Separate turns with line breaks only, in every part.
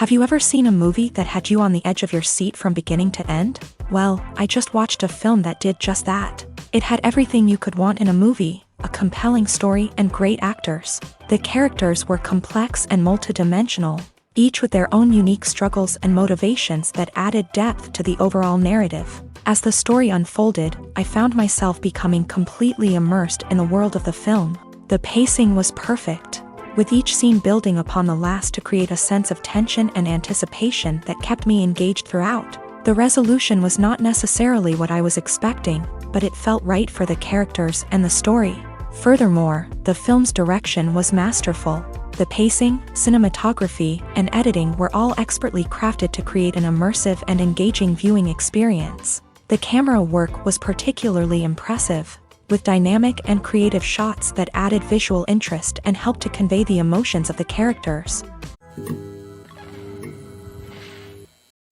Have you ever seen a movie that had you on the edge of your seat from beginning to end? Well, I just watched a film that did just that. It had everything you could want in a movie, a compelling story and great actors. The characters were complex and multidimensional, each with their own unique struggles and motivations that added depth to the overall narrative. As the story unfolded, I found myself becoming completely immersed in the world of the film. The pacing was perfect, with each scene building upon the last to create a sense of tension and anticipation that kept me engaged throughout. The resolution was not necessarily what I was expecting, but it felt right for the characters and the story. Furthermore, the film's direction was masterful. The pacing, cinematography, and editing were all expertly crafted to create an immersive and engaging viewing experience. The camera work was particularly impressive, with dynamic and creative shots that added visual interest and helped to convey the emotions of the characters.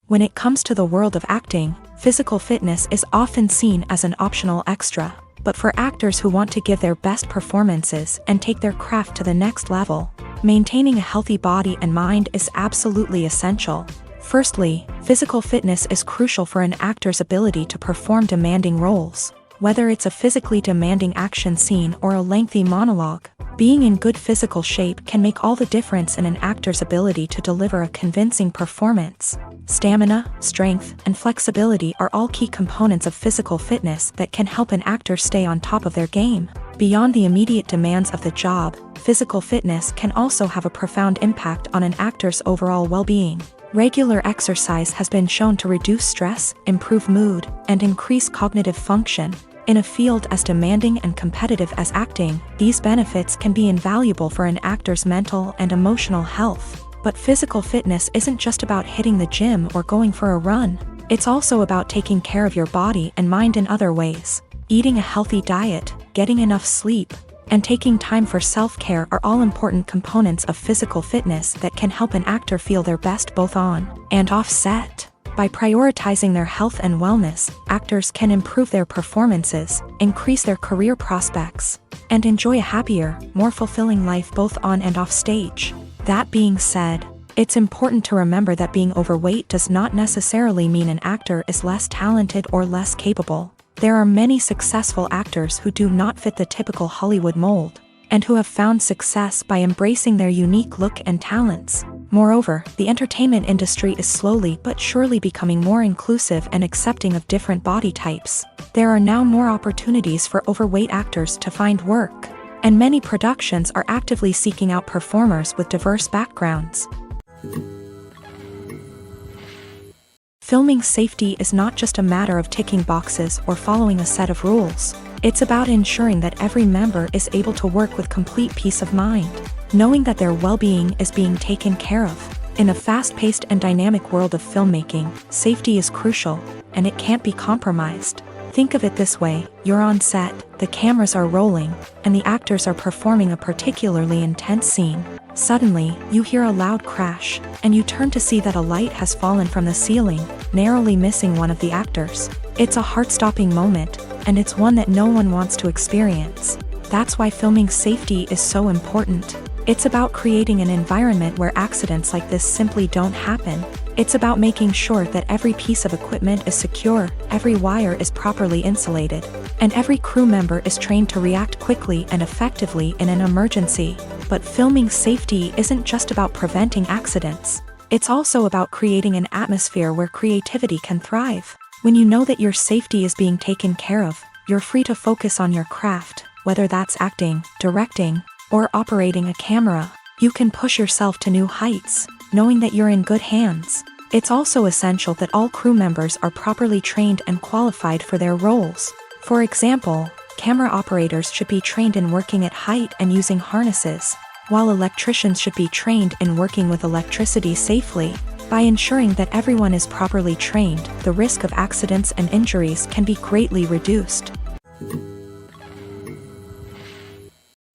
When it comes to the world of acting, physical fitness is often seen as an optional extra. But for actors who want to give their best performances and take their craft to the next level, maintaining a healthy body and mind is absolutely essential. Firstly, physical fitness is crucial for an actor's ability to perform demanding roles. Whether it's a physically demanding action scene or a lengthy monologue, being in good physical shape can make all the difference in an actor's ability to deliver a convincing performance. Stamina, strength, and flexibility are all key components of physical fitness that can help an actor stay on top of their game. Beyond the immediate demands of the job, physical fitness can also have a profound impact on an actor's overall well-being. Regular exercise has been shown to reduce stress, improve mood, and increase cognitive function. In a field as demanding and competitive as acting, these benefits can be invaluable for an actor's mental and emotional health. But physical fitness isn't just about hitting the gym or going for a run. It's also about taking care of your body and mind in other ways. Eating a healthy diet, getting enough sleep, and taking time for self-care are all important components of physical fitness that can help an actor feel their best both on and off set. By prioritizing their health and wellness, actors can improve their performances, increase their career prospects, and enjoy a happier, more fulfilling life both on and off stage. That being said, it's important to remember that being overweight does not necessarily mean an actor is less talented or less capable. There are many successful actors who do not fit the typical Hollywood mold, and who have found success by embracing their unique look and talents. Moreover, the entertainment industry is slowly but surely becoming more inclusive and accepting of different body types. There are now more opportunities for overweight actors to find work, and many productions are actively seeking out performers with diverse backgrounds. Filming safety is not just a matter of ticking boxes or following a set of rules. It's about ensuring that every member is able to work with complete peace of mind, knowing that their well-being is being taken care of. In a fast-paced and dynamic world of filmmaking, safety is crucial, and it can't be compromised. Think of it this way: you're on set, the cameras are rolling, and the actors are performing a particularly intense scene. Suddenly, you hear a loud crash, and you turn to see that a light has fallen from the ceiling, narrowly missing one of the actors. It's a heart-stopping moment, and it's one that no one wants to experience. That's why filming safety is so important. It's about creating an environment where accidents like this simply don't happen. It's about making sure that every piece of equipment is secure, every wire is properly insulated, and every crew member is trained to react quickly and effectively in an emergency. But filming safety isn't just about preventing accidents. It's also about creating an atmosphere where creativity can thrive. When you know that your safety is being taken care of, you're free to focus on your craft, whether that's acting, directing, or operating a camera. You can push yourself to new heights, knowing that you're in good hands. It's also essential that all crew members are properly trained and qualified for their roles. For example, camera operators should be trained in working at height and using harnesses, while electricians should be trained in working with electricity safely. By ensuring that everyone is properly trained, the risk of accidents and injuries can be greatly reduced.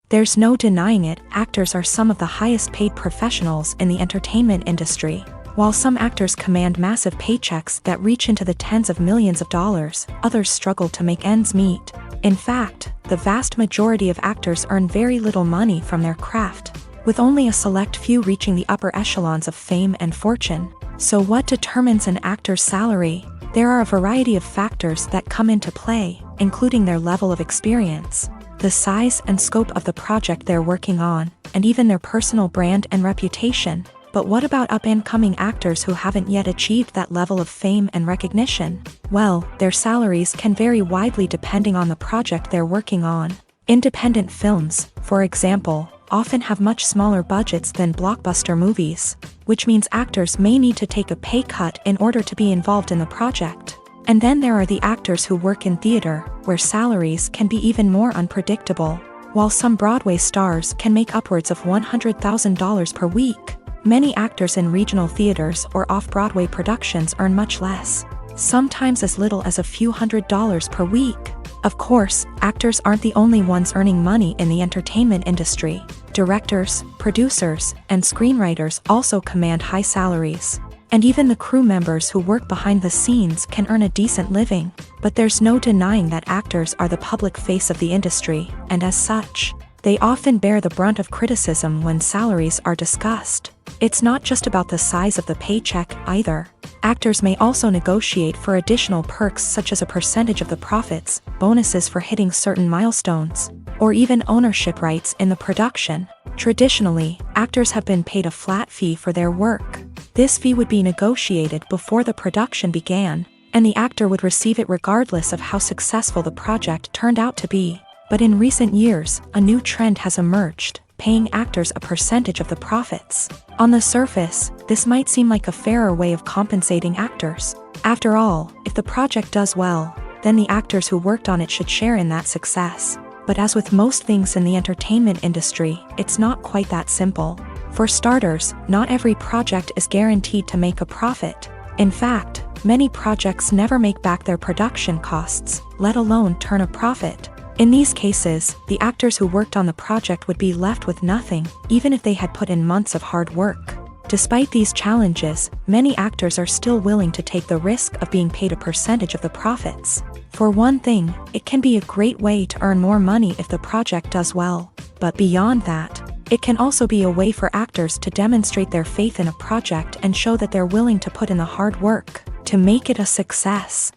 There's no denying it, actors are some of the highest paid professionals in the entertainment industry. While some actors command massive paychecks that reach into the tens of millions of dollars, others struggle to make ends meet. In fact, the vast majority of actors earn very little money from their craft. with only a select few reaching the upper echelons of fame and fortune. So what determines an actor's salary? There are a variety of factors that come into play, including their level of experience, the size and scope of the project they're working on, and even their personal brand and reputation. But what about up-and-coming actors who haven't yet achieved that level of fame and recognition? Well, their salaries can vary widely depending on the project they're working on. Independent films, for example, often have much smaller budgets than blockbuster movies, which means actors may need to take a pay cut in order to be involved in the project. And then there are the actors who work in theater, where salaries can be even more unpredictable. While some Broadway stars can make upwards of $100,000 per week, many actors in regional theaters or off-Broadway productions earn much less, sometimes as little as a few $100s per week. Of course, actors aren't the only ones earning money in the entertainment industry. Directors, producers, and screenwriters also command high salaries. And even the crew members who work behind the scenes can earn a decent living. But there's no denying that actors are the public face of the industry, and as such, they often bear the brunt of criticism when salaries are discussed. It's not just about the size of the paycheck, either. Actors may also negotiate for additional perks such as a percentage of the profits, bonuses for hitting certain milestones, or even ownership rights in the production. Traditionally, actors have been paid a flat fee for their work. This fee would be negotiated before the production began, and the actor would receive it regardless of how successful the project turned out to be. But in recent years, a new trend has emerged, paying actors a percentage of the profits. On the surface, this might seem like a fairer way of compensating actors. After all, if the project does well, then the actors who worked on it should share in that success. But as with most things in the entertainment industry, it's not quite that simple. For starters, not every project is guaranteed to make a profit. In fact, many projects never make back their production costs, let alone turn a profit. In these cases, the actors who worked on the project would be left with nothing, even if they had put in months of hard work. Despite these challenges, many actors are still willing to take the risk of being paid a percentage of the profits. For one thing, it can be a great way to earn more money if the project does well. But beyond that, it can also be a way for actors to demonstrate their faith in a project and show that they're willing to put in the hard work to make it a success.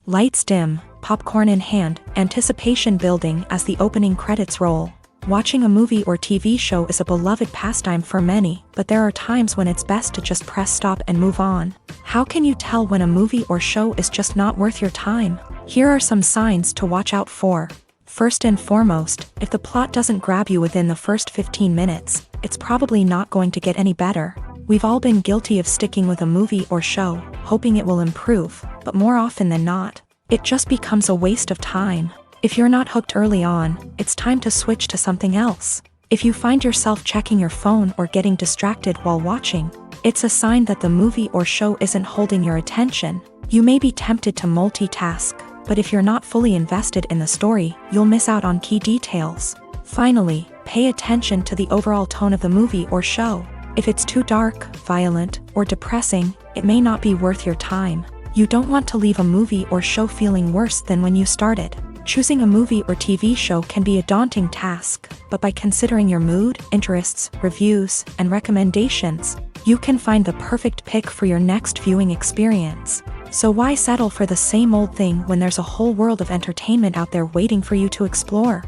Lights dim, popcorn in hand, anticipation building as the opening credits roll. Watching a movie or TV show is a beloved pastime for many, but there are times when it's best to just press stop and move on. How can you tell when a movie or show is just not worth your time? Here are some signs to watch out for. First and foremost, if the plot doesn't grab you within the first 15 minutes, it's probably not going to get any better. We've all been guilty of sticking with a movie or show, hoping it will improve, but more often than not, it just becomes a waste of time. If you're not hooked early on, it's time to switch to something else. If you find yourself checking your phone or getting distracted while watching, it's a sign that the movie or show isn't holding your attention. You may be tempted to multitask, but if you're not fully invested in the story, you'll miss out on key details. Finally, pay attention to the overall tone of the movie or show. If it's too dark, violent, or depressing, it may not be worth your time. You don't want to leave a movie or show feeling worse than when you started. Choosing a movie or TV show can be a daunting task, but by considering your mood, interests, reviews, and recommendations, you can find the perfect pick for your next viewing experience. So why settle for the same old thing when there's a whole world of entertainment out there waiting for you to explore?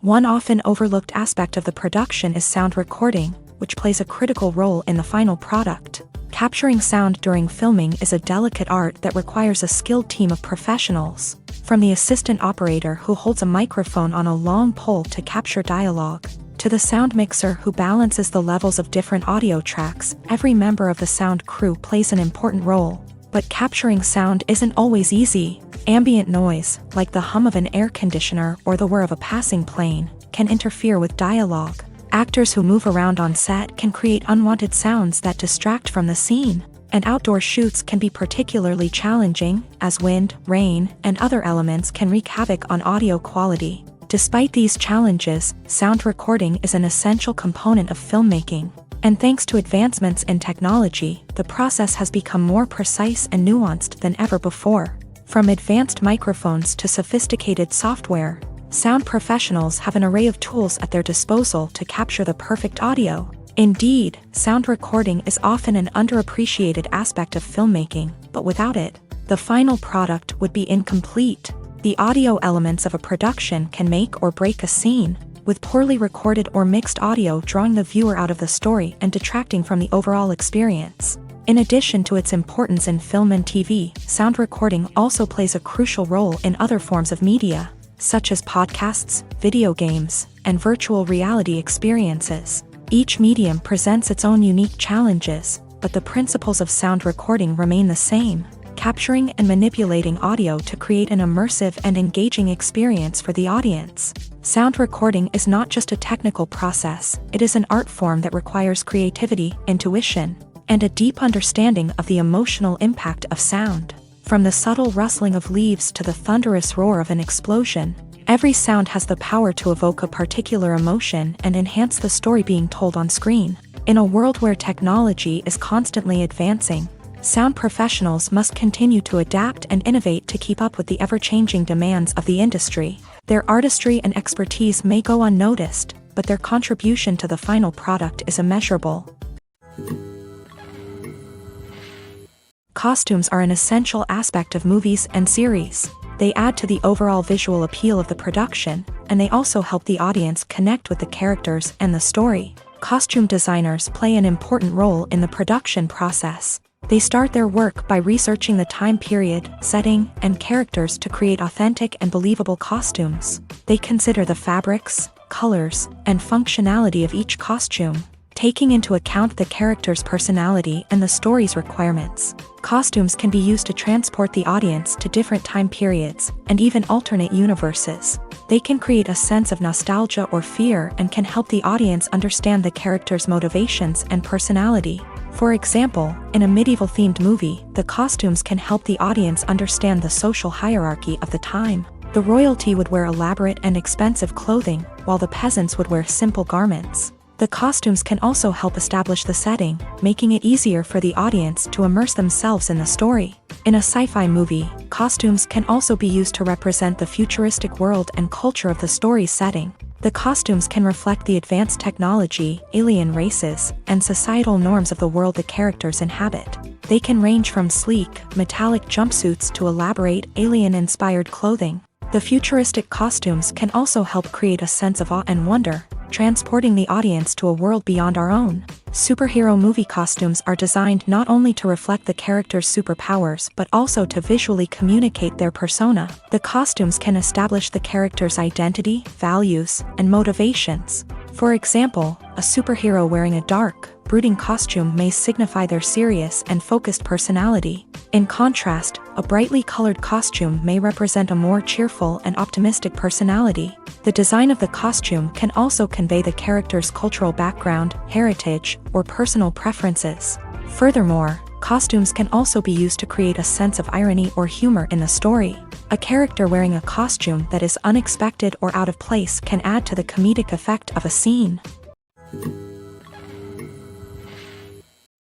One often overlooked aspect of the production is sound recording, which plays a critical role in the final product. Capturing sound during filming is a delicate art that requires a skilled team of professionals. From the assistant operator who holds a microphone on a long pole to capture dialogue, to the sound mixer who balances the levels of different audio tracks, every member of the sound crew plays an important role. But capturing sound isn't always easy. Ambient noise, like the hum of an air conditioner or the whir of a passing plane, can interfere with dialogue. Actors who move around on set can create unwanted sounds that distract from the scene. And outdoor shoots can be particularly challenging, as wind, rain, and other elements can wreak havoc on audio quality. Despite these challenges, sound recording is an essential component of filmmaking. And thanks to advancements in technology, the process has become more precise and nuanced than ever before. From advanced microphones to sophisticated software, sound professionals have an array of tools at their disposal to capture the perfect audio. Indeed, sound recording is often an underappreciated aspect of filmmaking, but without it, the final product would be incomplete. The audio elements of a production can make or break a scene, with poorly recorded or mixed audio drawing the viewer out of the story and detracting from the overall experience. In addition to its importance in film and TV, sound recording also plays a crucial role in other forms of media, such as podcasts, video games, and virtual reality experiences. Each medium presents its own unique challenges, but the principles of sound recording remain the same, capturing and manipulating audio to create an immersive and engaging experience for the audience. Sound recording is not just a technical process, it is an art form that requires creativity, intuition, and a deep understanding of the emotional impact of sound. From the subtle rustling of leaves to the thunderous roar of an explosion, every sound has the power to evoke a particular emotion and enhance the story being told on screen. In a world where technology is constantly advancing, sound professionals must continue to adapt and innovate to keep up with the ever-changing demands of the industry. Their artistry and expertise may go unnoticed, but their contribution to the final product is immeasurable. Costumes are an essential aspect of movies and series. They add to the overall visual appeal of the production, and they also help the audience connect with the characters and the story. Costume designers play an important role in the production process. They start their work by researching the time period, setting, and characters to create authentic and believable costumes. They consider the fabrics, colors, and functionality of each costume, taking into account the character's personality and the story's requirements. Costumes can be used to transport the audience to different time periods and even alternate universes. They can create a sense of nostalgia or fear and can help the audience understand the character's motivations and personality. For example, in a medieval-themed movie, the costumes can help the audience understand the social hierarchy of the time. The royalty would wear elaborate and expensive clothing, while the peasants would wear simple garments. The costumes can also help establish the setting, making it easier for the audience to immerse themselves in the story. In a sci-fi movie, costumes can also be used to represent the futuristic world and culture of the story's setting. The costumes can reflect the advanced technology, alien races, and societal norms of the world the characters inhabit. They can range from sleek, metallic jumpsuits to elaborate, alien-inspired clothing. The futuristic costumes can also help create a sense of awe and wonder, transporting the audience to a world beyond our own. Superhero movie costumes are designed not only to reflect the character's superpowers but also to visually communicate their persona. The costumes can establish the character's identity, values, and motivations. For example, a superhero wearing a dark, brooding costume may signify their serious and focused personality. In contrast, a brightly colored costume may represent a more cheerful and optimistic personality. The design of the costume can also convey the character's cultural background, heritage, or personal preferences. Furthermore, costumes can also be used to create a sense of irony or humor in the story. A character wearing a costume that is unexpected or out of place can add to the comedic effect of a scene.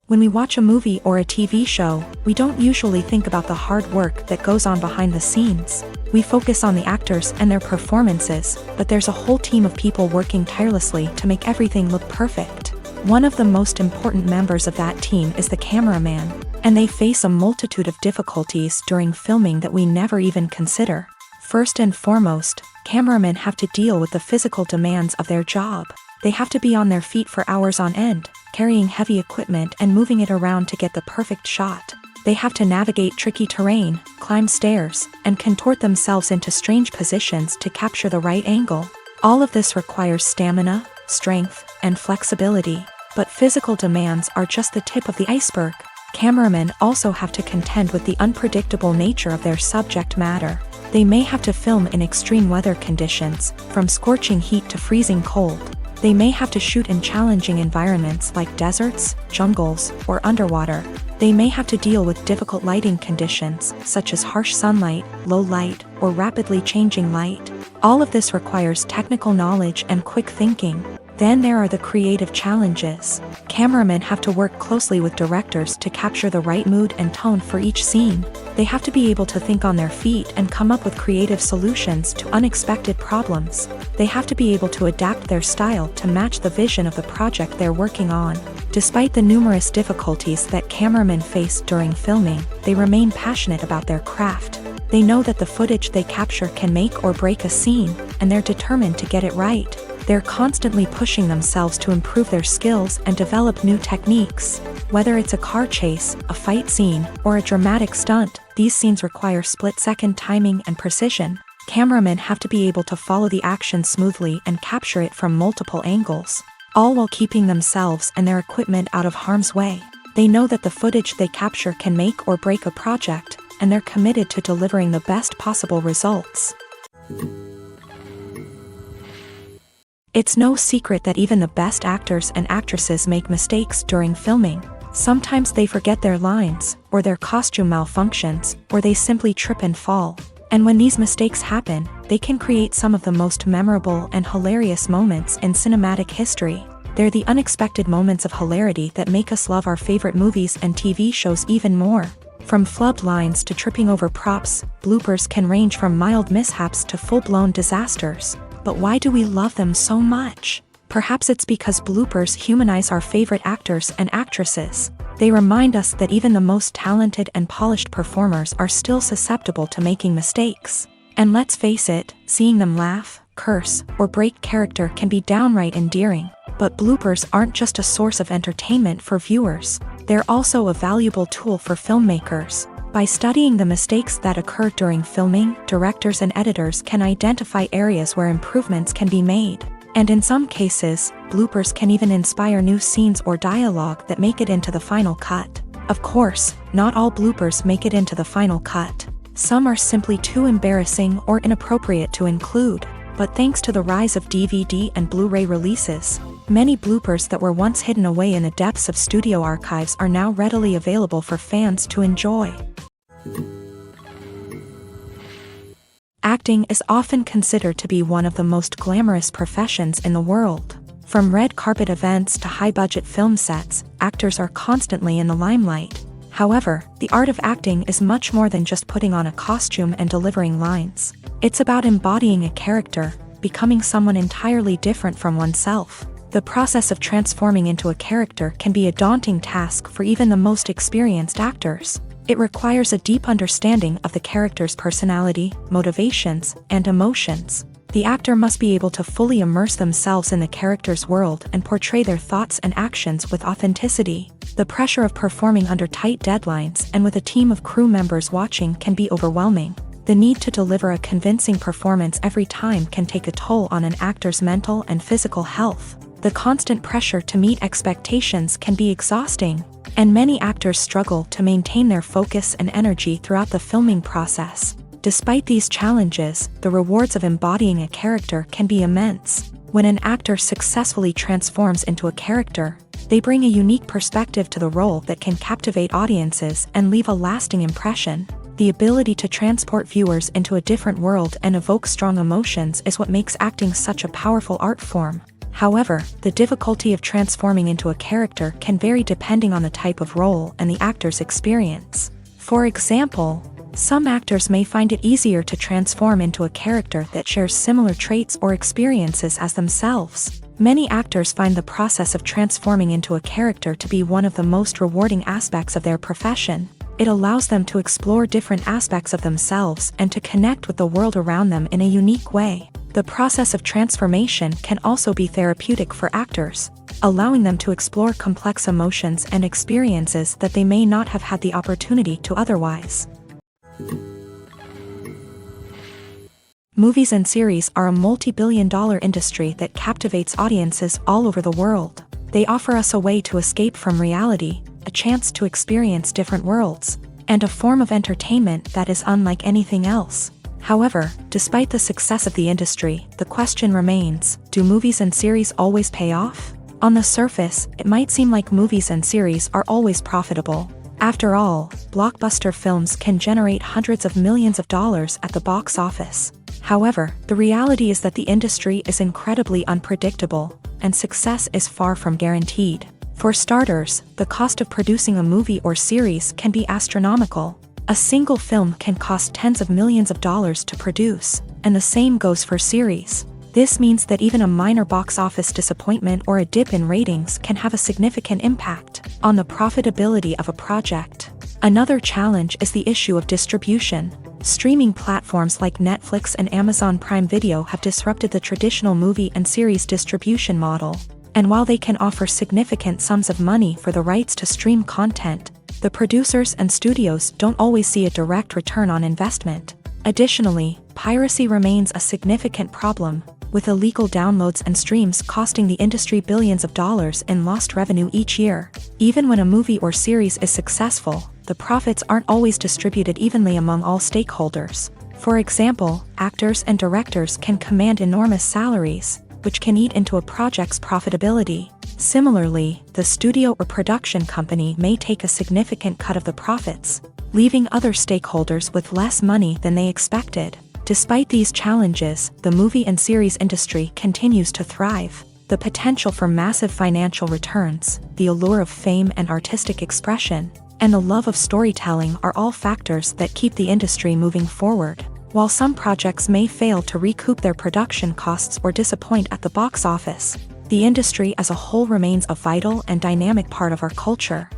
When we watch a movie or a TV show, we don't usually think about the hard work that goes on behind the scenes. We focus on the actors and their performances, but there's a whole team of people working tirelessly to make everything look perfect. One of the most important members of that team is the cameraman, and they face a multitude of difficulties during filming that we never even consider. First and foremost, cameramen have to deal with the physical demands of their job. They have to be on their feet for hours on end, carrying heavy equipment and moving it around to get the perfect shot. They have to navigate tricky terrain, climb stairs, and contort themselves into strange positions to capture the right angle. All of this requires stamina, strength, and flexibility. But physical demands are just the tip of the iceberg. Cameramen also have to contend with the unpredictable nature of their subject matter. They may have to film in extreme weather conditions, from scorching heat to freezing cold. They may have to shoot in challenging environments like deserts, jungles, or underwater. They may have to deal with difficult lighting conditions, such as harsh sunlight, low light, or rapidly changing light. All of this requires technical knowledge and quick thinking. Then there are the creative challenges. Cameramen have to work closely with directors to capture the right mood and tone for each scene. They have to be able to think on their feet and come up with creative solutions to unexpected problems. They have to be able to adapt their style to match the vision of the project they're working on. Despite the numerous difficulties that cameramen face during filming, they remain passionate about their craft. They know that the footage they capture can make or break a scene, and they're determined to get it right. They're constantly pushing themselves to improve their skills and develop new techniques. Whether it's a car chase, a fight scene, or a dramatic stunt, these scenes require split-second timing and precision. Cameramen have to be able to follow the action smoothly and capture it from multiple angles, all while keeping themselves and their equipment out of harm's way. They know that the footage they capture can make or break a project, and they're committed to delivering the best possible results. It's no secret that even the best actors and actresses make mistakes during filming. Sometimes they forget their lines, or their costume malfunctions, or they simply trip and fall. And when these mistakes happen, they can create some of the most memorable and hilarious moments in cinematic history. They're the unexpected moments of hilarity that make us love our favorite movies and TV shows even more. From flubbed lines to tripping over props, bloopers can range from mild mishaps to full-blown disasters. But why do we love them so much? Perhaps it's because bloopers humanize our favorite actors and actresses. They remind us that even the most talented and polished performers are still susceptible to making mistakes. And let's face it, seeing them laugh, curse, or break character can be downright endearing. But bloopers aren't just a source of entertainment for viewers. They're also a valuable tool for filmmakers. By studying the mistakes that occur during filming, directors and editors can identify areas where improvements can be made. And in some cases, bloopers can even inspire new scenes or dialogue that make it into the final cut. Of course, not all bloopers make it into the final cut. Some are simply too embarrassing or inappropriate to include. But thanks to the rise of DVD and Blu-ray releases, many bloopers that were once hidden away in the depths of studio archives are now readily available for fans to enjoy. Acting is often considered to be one of the most glamorous professions in the world. From red carpet events to high-budget film sets, actors are constantly in the limelight. However, the art of acting is much more than just putting on a costume and delivering lines. It's about embodying a character, becoming someone entirely different from oneself. The process of transforming into a character can be a daunting task for even the most experienced actors. It requires a deep understanding of the character's personality, motivations, and emotions. The actor must be able to fully immerse themselves in the character's world and portray their thoughts and actions with authenticity. The pressure of performing under tight deadlines and with a team of crew members watching can be overwhelming. The need to deliver a convincing performance every time can take a toll on an actor's mental and physical health. The constant pressure to meet expectations can be exhausting, and many actors struggle to maintain their focus and energy throughout the filming process. Despite these challenges, the rewards of embodying a character can be immense. When an actor successfully transforms into a character, they bring a unique perspective to the role that can captivate audiences and leave a lasting impression. The ability to transport viewers into a different world and evoke strong emotions is what makes acting such a powerful art form. However, the difficulty of transforming into a character can vary depending on the type of role and the actor's experience. For example, some actors may find it easier to transform into a character that shares similar traits or experiences as themselves. Many actors find the process of transforming into a character to be one of the most rewarding aspects of their profession. It allows them to explore different aspects of themselves and to connect with the world around them in a unique way. The process of transformation can also be therapeutic for actors, allowing them to explore complex emotions and experiences that they may not have had the opportunity to otherwise. Movies and series are a multi-billion-dollar industry that captivates audiences all over the world. They offer us a way to escape from reality, a chance to experience different worlds, and a form of entertainment that is unlike anything else. However, despite the success of the industry, the question remains, do movies and series always pay off? On the surface, it might seem like movies and series are always profitable. After all, blockbuster films can generate hundreds of millions of dollars at the box office. However, the reality is that the industry is incredibly unpredictable, and success is far from guaranteed. For starters, the cost of producing a movie or series can be astronomical. A single film can cost tens of millions of dollars to produce, and the same goes for series. This means that even a minor box office disappointment or a dip in ratings can have a significant impact on the profitability of a project. Another challenge is the issue of distribution. Streaming platforms like Netflix and Amazon Prime Video have disrupted the traditional movie and series distribution model. And while they can offer significant sums of money for the rights to stream content, the producers and studios don't always see a direct return on investment. Additionally, piracy remains a significant problem, with illegal downloads and streams costing the industry billions of dollars in lost revenue each year. Even when a movie or series is successful, the profits aren't always distributed evenly among all stakeholders. For example, actors and directors can command enormous salaries, which can eat into a project's profitability. Similarly, the studio or production company may take a significant cut of the profits, leaving other stakeholders with less money than they expected. Despite these challenges, the movie and series industry continues to thrive. The potential for massive financial returns, the allure of fame and artistic expression, and the love of storytelling are all factors that keep the industry moving forward. While some projects may fail to recoup their production costs or disappoint at the box office, the industry as a whole remains a vital and dynamic part of our culture.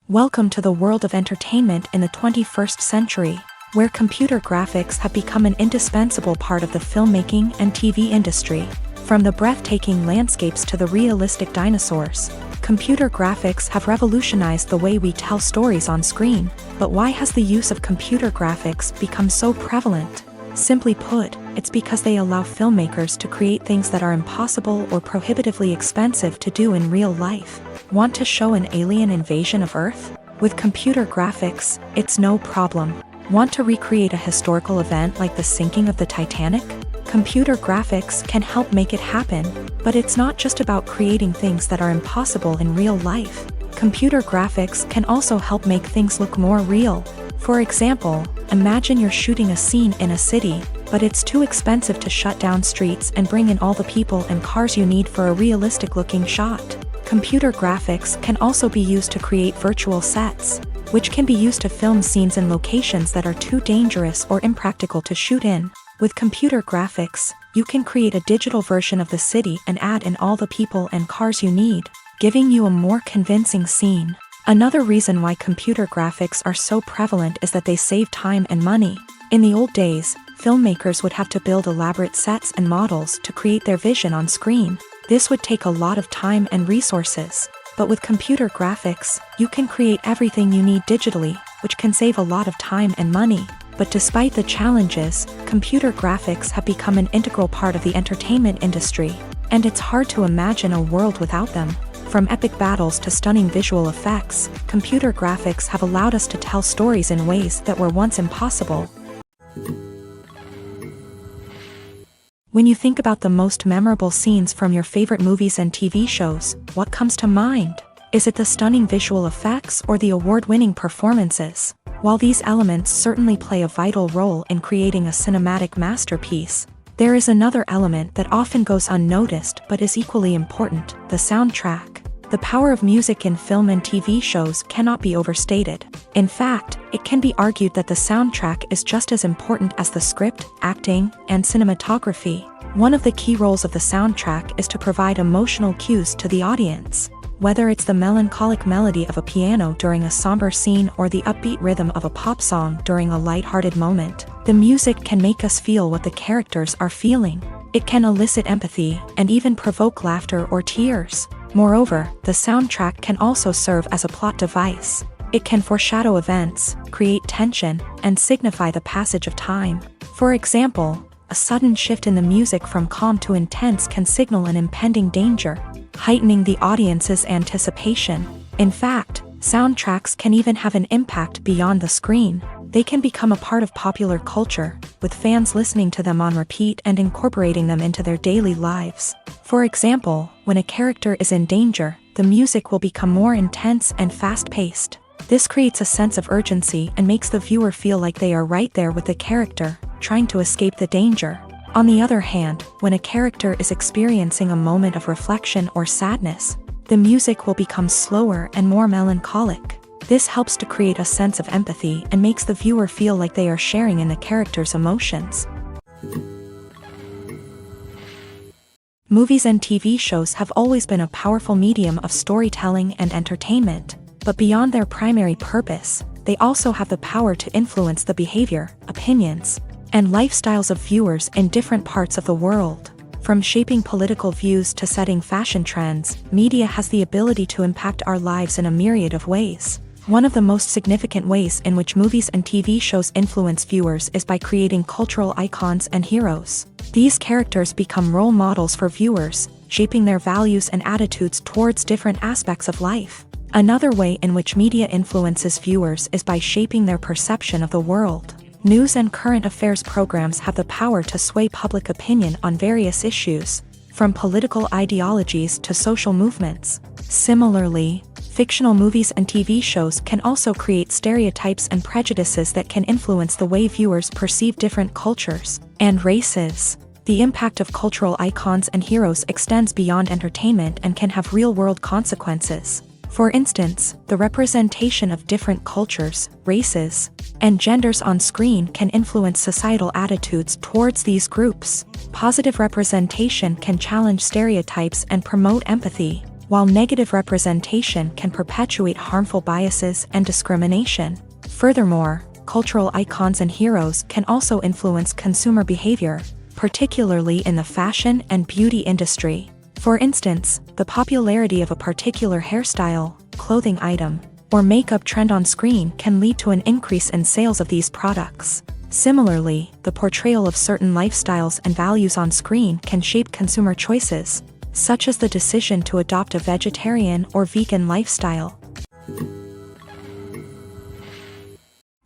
Welcome to the world of entertainment in the 21st century, where computer graphics have become an indispensable part of the filmmaking and TV industry. From the breathtaking landscapes to the realistic dinosaurs, computer graphics have revolutionized the way we tell stories on screen. But why has the use of computer graphics become so prevalent? Simply put, it's because they allow filmmakers to create things that are impossible or prohibitively expensive to do in real life. Want to show an alien invasion of Earth? With computer graphics, it's no problem. Want to recreate a historical event like the sinking of the Titanic? Computer graphics can help make it happen, but it's not just about creating things that are impossible in real life. Computer graphics can also help make things look more real. For example, imagine you're shooting a scene in a city, but it's too expensive to shut down streets and bring in all the people and cars you need for a realistic-looking shot. Computer graphics can also be used to create virtual sets, which can be used to film scenes in locations that are too dangerous or impractical to shoot in. With computer graphics, you can create a digital version of the city and add in all the people and cars you need, giving you a more convincing scene. Another reason why computer graphics are so prevalent is that they save time and money. In the old days, filmmakers would have to build elaborate sets and models to create their vision on screen. This would take a lot of time and resources. But with computer graphics, you can create everything you need digitally, which can save a lot of time and money. But despite the challenges, computer graphics have become an integral part of the entertainment industry, and it's hard to imagine a world without them. From epic battles to stunning visual effects, computer graphics have allowed us to tell stories in ways that were once impossible. When you think about the most memorable scenes from your favorite movies and TV shows, what comes to mind? Is it the stunning visual effects or the award-winning performances? While these elements certainly play a vital role in creating a cinematic masterpiece, there is another element that often goes unnoticed but is equally important: the soundtrack. The power of music in film and TV shows cannot be overstated. In fact, it can be argued that the soundtrack is just as important as the script, acting, and cinematography. One of the key roles of the soundtrack is to provide emotional cues to the audience. Whether it's the melancholic melody of a piano during a somber scene or the upbeat rhythm of a pop song during a lighthearted moment, the music can make us feel what the characters are feeling. It can elicit empathy and even provoke laughter or tears. Moreover, the soundtrack can also serve as a plot device. It can foreshadow events, create tension, and signify the passage of time. For example, a sudden shift in the music from calm to intense can signal an impending danger, heightening the audience's anticipation. In fact, soundtracks can even have an impact beyond the screen. They can become a part of popular culture, with fans listening to them on repeat and incorporating them into their daily lives. For example, when a character is in danger, the music will become more intense and fast-paced. This creates a sense of urgency and makes the viewer feel like they are right there with the character, trying to escape the danger. On the other hand, when a character is experiencing a moment of reflection or sadness, the music will become slower and more melancholic. This helps to create a sense of empathy and makes the viewer feel like they are sharing in the character's emotions. Movies and TV shows have always been a powerful medium of storytelling and entertainment, but beyond their primary purpose, they also have the power to influence the behavior, opinions, and lifestyles of viewers in different parts of the world. From shaping political views to setting fashion trends, media has the ability to impact our lives in a myriad of ways. One of the most significant ways in which movies and TV shows influence viewers is by creating cultural icons and heroes. These characters become role models for viewers, shaping their values and attitudes towards different aspects of life. Another way in which media influences viewers is by shaping their perception of the world. News and current affairs programs have the power to sway public opinion on various issues, from political ideologies to social movements. Similarly, fictional movies and TV shows can also create stereotypes and prejudices that can influence the way viewers perceive different cultures and races. The impact of cultural icons and heroes extends beyond entertainment and can have real-world consequences. For instance, the representation of different cultures, races, and genders on screen can influence societal attitudes towards these groups. Positive representation can challenge stereotypes and promote empathy, while negative representation can perpetuate harmful biases and discrimination. Furthermore, cultural icons and heroes can also influence consumer behavior, particularly in the fashion and beauty industry. For instance, the popularity of a particular hairstyle, clothing item, or makeup trend on screen can lead to an increase in sales of these products. Similarly, the portrayal of certain lifestyles and values on screen can shape consumer choices, such as the decision to adopt a vegetarian or vegan lifestyle.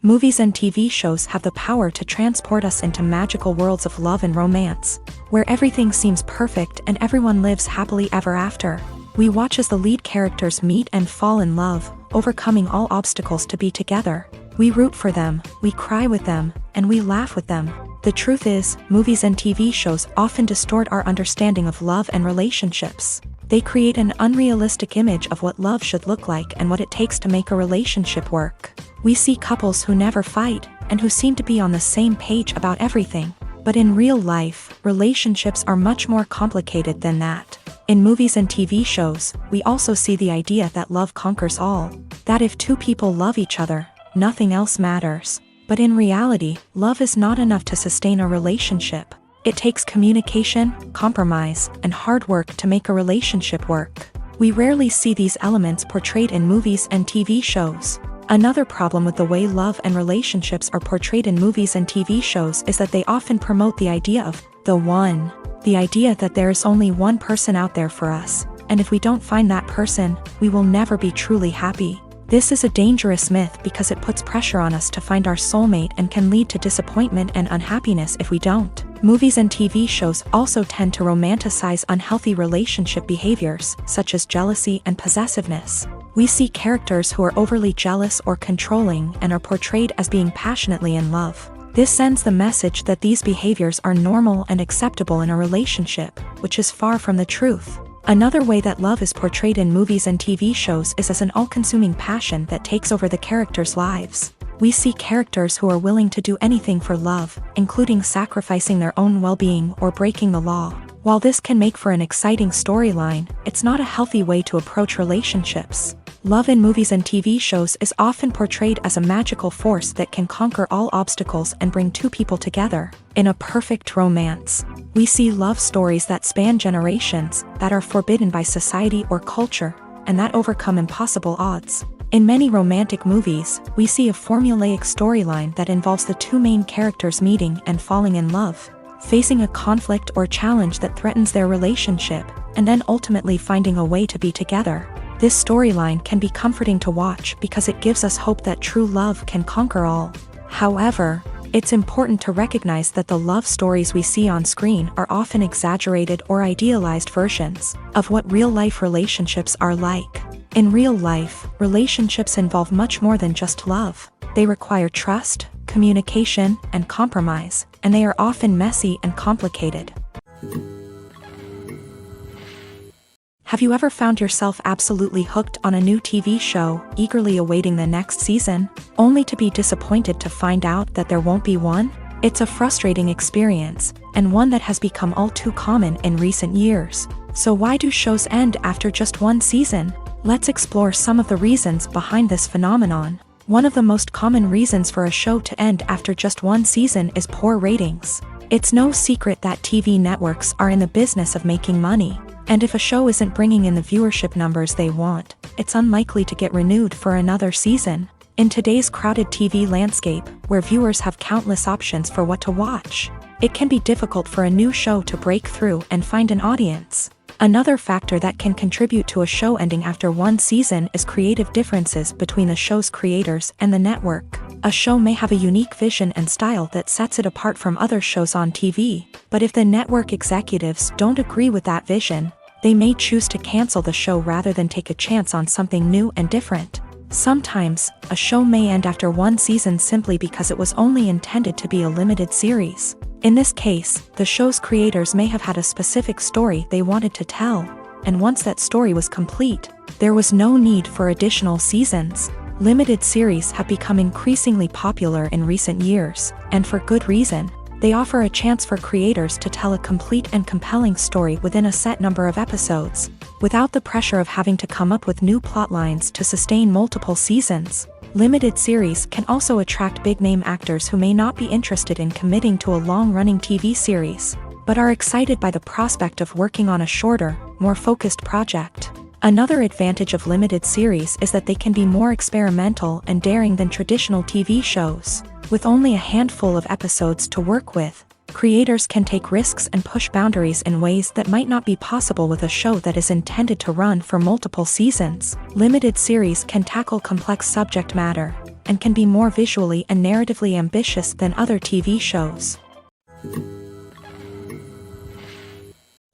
Movies and TV shows have the power to transport us into magical worlds of love and romance, where everything seems perfect and everyone lives happily ever after. We watch as the lead characters meet and fall in love, overcoming all obstacles to be together. We root for them, we cry with them, and we laugh with them. The truth is, movies and TV shows often distort our understanding of love and relationships. They create an unrealistic image of what love should look like and what it takes to make a relationship work. We see couples who never fight, and who seem to be on the same page about everything. But in real life, relationships are much more complicated than that. In movies and TV shows, we also see the idea that love conquers all. That if two people love each other, nothing else matters. But in reality, love is not enough to sustain a relationship. It takes communication, compromise, and hard work to make a relationship work. We rarely see these elements portrayed in movies and TV shows. Another problem with the way love and relationships are portrayed in movies and TV shows is that they often promote the idea of the one. The idea that there is only one person out there for us, and if we don't find that person, we will never be truly happy. This is a dangerous myth because it puts pressure on us to find our soulmate and can lead to disappointment and unhappiness if we don't. Movies and TV shows also tend to romanticize unhealthy relationship behaviors, such as jealousy and possessiveness. We see characters who are overly jealous or controlling and are portrayed as being passionately in love. This sends the message that these behaviors are normal and acceptable in a relationship, which is far from the truth. Another way that love is portrayed in movies and TV shows is as an all-consuming passion that takes over the characters' lives. We see characters who are willing to do anything for love, including sacrificing their own well-being or breaking the law. While this can make for an exciting storyline, it's not a healthy way to approach relationships. Love in movies and TV shows is often portrayed as a magical force that can conquer all obstacles and bring two people together. In a perfect romance, we see love stories that span generations, that are forbidden by society or culture, and that overcome impossible odds. In many romantic movies, we see a formulaic storyline that involves the two main characters meeting and falling in love, facing a conflict or challenge that threatens their relationship, and then ultimately finding a way to be together. This storyline can be comforting to watch because it gives us hope that true love can conquer all. However, it's important to recognize that the love stories we see on screen are often exaggerated or idealized versions of what real-life relationships are like. In real life, relationships involve much more than just love. They require trust, communication, and compromise, and they are often messy and complicated. Have you ever found yourself absolutely hooked on a new TV show, eagerly awaiting the next season, only to be disappointed to find out that there won't be one? It's a frustrating experience, and one that has become all too common in recent years. So why do shows end after just one season? Let's explore some of the reasons behind this phenomenon. One of the most common reasons for a show to end after just one season is poor ratings. It's no secret that TV networks are in the business of making money, and if a show isn't bringing in the viewership numbers they want, it's unlikely to get renewed for another season. In today's crowded TV landscape, where viewers have countless options for what to watch, it can be difficult for a new show to break through and find an audience. Another factor that can contribute to a show ending after one season is creative differences between the show's creators and the network. A show may have a unique vision and style that sets it apart from other shows on TV, but if the network executives don't agree with that vision, they may choose to cancel the show rather than take a chance on something new and different. Sometimes, a show may end after one season simply because it was only intended to be a limited series. In this case, the show's creators may have had a specific story they wanted to tell, and once that story was complete, there was no need for additional seasons. Limited series have become increasingly popular in recent years, and for good reason. They offer a chance for creators to tell a complete and compelling story within a set number of episodes, without the pressure of having to come up with new plotlines to sustain multiple seasons. Limited series can also attract big-name actors who may not be interested in committing to a long-running TV series, but are excited by the prospect of working on a shorter, more focused project. Another advantage of limited series is that they can be more experimental and daring than traditional TV shows. With only a handful of episodes to work with, creators can take risks and push boundaries in ways that might not be possible with a show that is intended to run for multiple seasons. Limited series can tackle complex subject matter, and can be more visually and narratively ambitious than other TV shows.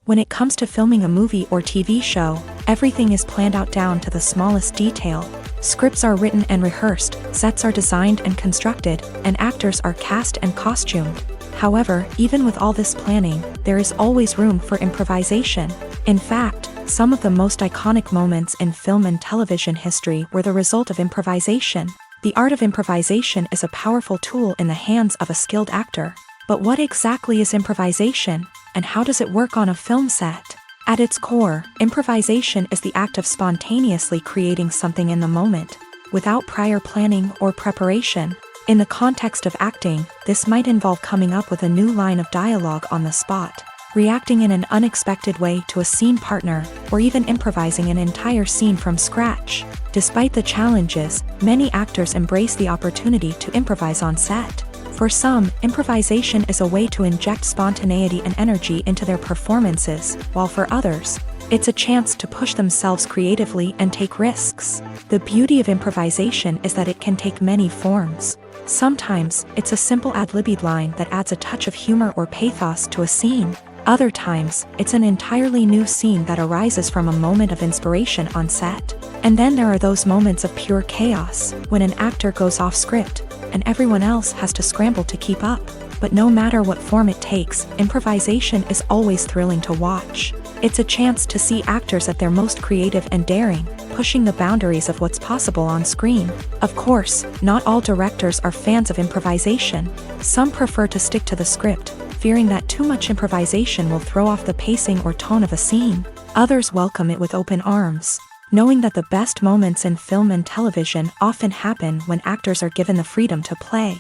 When it comes to filming a movie or TV show, everything is planned out down to the smallest detail. Scripts are written and rehearsed, sets are designed and constructed, and actors are cast and costumed. However, even with all this planning, there is always room for improvisation. In fact, some of the most iconic moments in film and television history were the result of improvisation. The art of improvisation is a powerful tool in the hands of a skilled actor. But what exactly is improvisation, and how does it work on a film set? At its core, improvisation is the act of spontaneously creating something in the moment, without prior planning or preparation. In the context of acting, this might involve coming up with a new line of dialogue on the spot, reacting in an unexpected way to a scene partner, or even improvising an entire scene from scratch. Despite the challenges, many actors embrace the opportunity to improvise on set. For some, improvisation is a way to inject spontaneity and energy into their performances, while for others, it's a chance to push themselves creatively and take risks. The beauty of improvisation is that it can take many forms. Sometimes, it's a simple ad-libbed line that adds a touch of humor or pathos to a scene. Other times, it's an entirely new scene that arises from a moment of inspiration on set. And then there are those moments of pure chaos, when an actor goes off script, and everyone else has to scramble to keep up. But no matter what form it takes, improvisation is always thrilling to watch. It's a chance to see actors at their most creative and daring, pushing the boundaries of what's possible on screen. Of course, not all directors are fans of improvisation. Some prefer to stick to the script, fearing that too much improvisation will throw off the pacing or tone of a scene. Others welcome it with open arms, knowing that the best moments in film and television often happen when actors are given the freedom to play.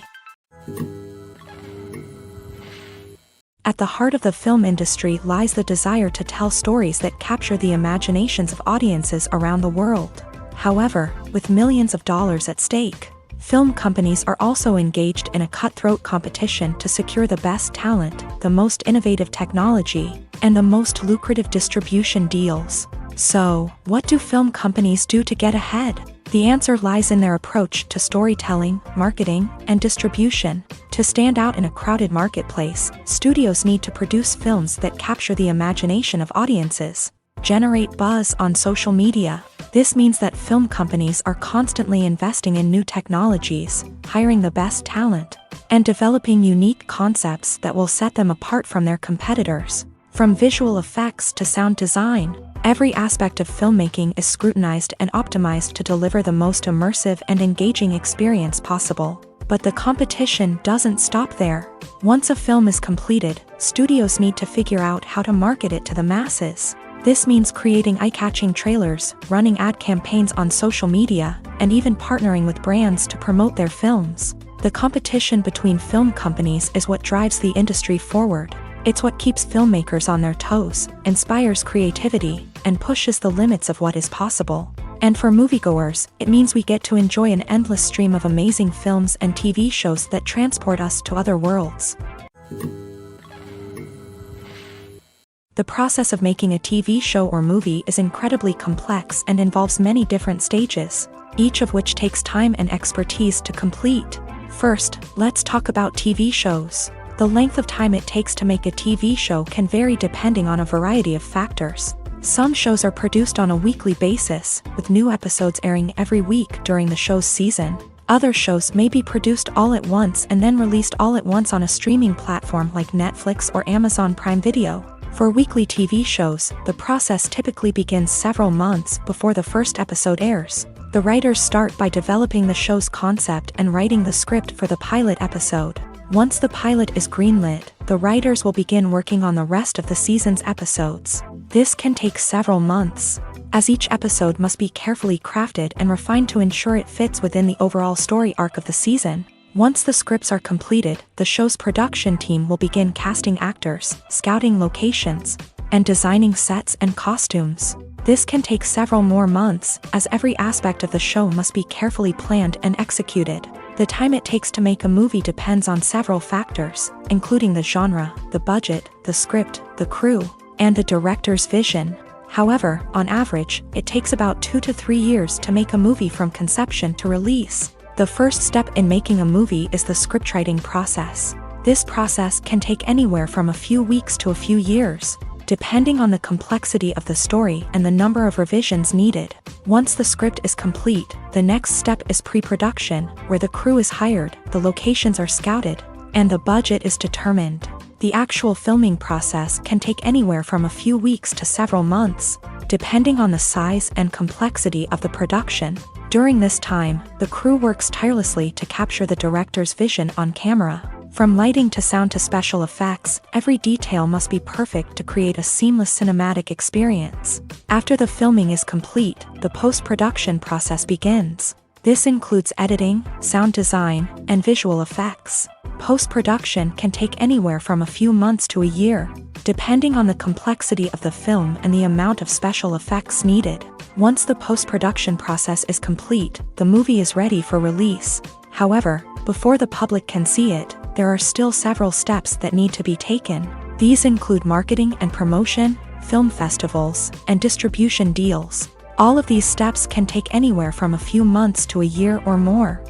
At the heart of the film industry lies the desire to tell stories that capture the imaginations of audiences around the world. However, with millions of dollars at stake, film companies are also engaged in a cutthroat competition to secure the best talent, the most innovative technology, and the most lucrative distribution deals. So, what do film companies do to get ahead? The answer lies in their approach to storytelling, marketing, and distribution. To stand out in a crowded marketplace, studios need to produce films that capture the imagination of audiences, generate buzz on social media. This means that film companies are constantly investing in new technologies, hiring the best talent, and developing unique concepts that will set them apart from their competitors. From visual effects to sound design, every aspect of filmmaking is scrutinized and optimized to deliver the most immersive and engaging experience possible. But the competition doesn't stop there. Once a film is completed, studios need to figure out how to market it to the masses. This means creating eye-catching trailers, running ad campaigns on social media, and even partnering with brands to promote their films. The competition between film companies is what drives the industry forward. It's what keeps filmmakers on their toes, inspires creativity, and pushes the limits of what is possible. And for moviegoers, it means we get to enjoy an endless stream of amazing films and TV shows that transport us to other worlds. The process of making a TV show or movie is incredibly complex and involves many different stages, each of which takes time and expertise to complete. First, let's talk about TV shows. The length of time it takes to make a TV show can vary depending on a variety of factors. Some shows are produced on a weekly basis, with new episodes airing every week during the show's season. Other shows may be produced all at once and then released all at once on a streaming platform like Netflix or Amazon Prime Video. For weekly TV shows, the process typically begins several months before the first episode airs. The writers start by developing the show's concept and writing the script for the pilot episode. Once the pilot is greenlit, the writers will begin working on the rest of the season's episodes. This can take several months, as each episode must be carefully crafted and refined to ensure it fits within the overall story arc of the season. Once the scripts are completed, the show's production team will begin casting actors, scouting locations, and designing sets and costumes. This can take several more months, as every aspect of the show must be carefully planned and executed. The time it takes to make a movie depends on several factors, including the genre, the budget, the script, the crew, and the director's vision. However, on average, it takes about 2 to 3 years to make a movie from conception to release. The first step in making a movie is the scriptwriting process. This process can take anywhere from a few weeks to a few years, depending on the complexity of the story and the number of revisions needed. Once the script is complete, the next step is pre-production, where the crew is hired, the locations are scouted, and the budget is determined. The actual filming process can take anywhere from a few weeks to several months, depending on the size and complexity of the production. During this time, the crew works tirelessly to capture the director's vision on camera. From lighting to sound to special effects, every detail must be perfect to create a seamless cinematic experience. After the filming is complete, the post-production process begins. This includes editing, sound design, and visual effects. Post-production can take anywhere from a few months to a year, depending on the complexity of the film and the amount of special effects needed. Once the post-production process is complete, the movie is ready for release. However, before the public can see it, there are still several steps that need to be taken. These include marketing and promotion, film festivals, and distribution deals. All of these steps can take anywhere from a few months to a year or more.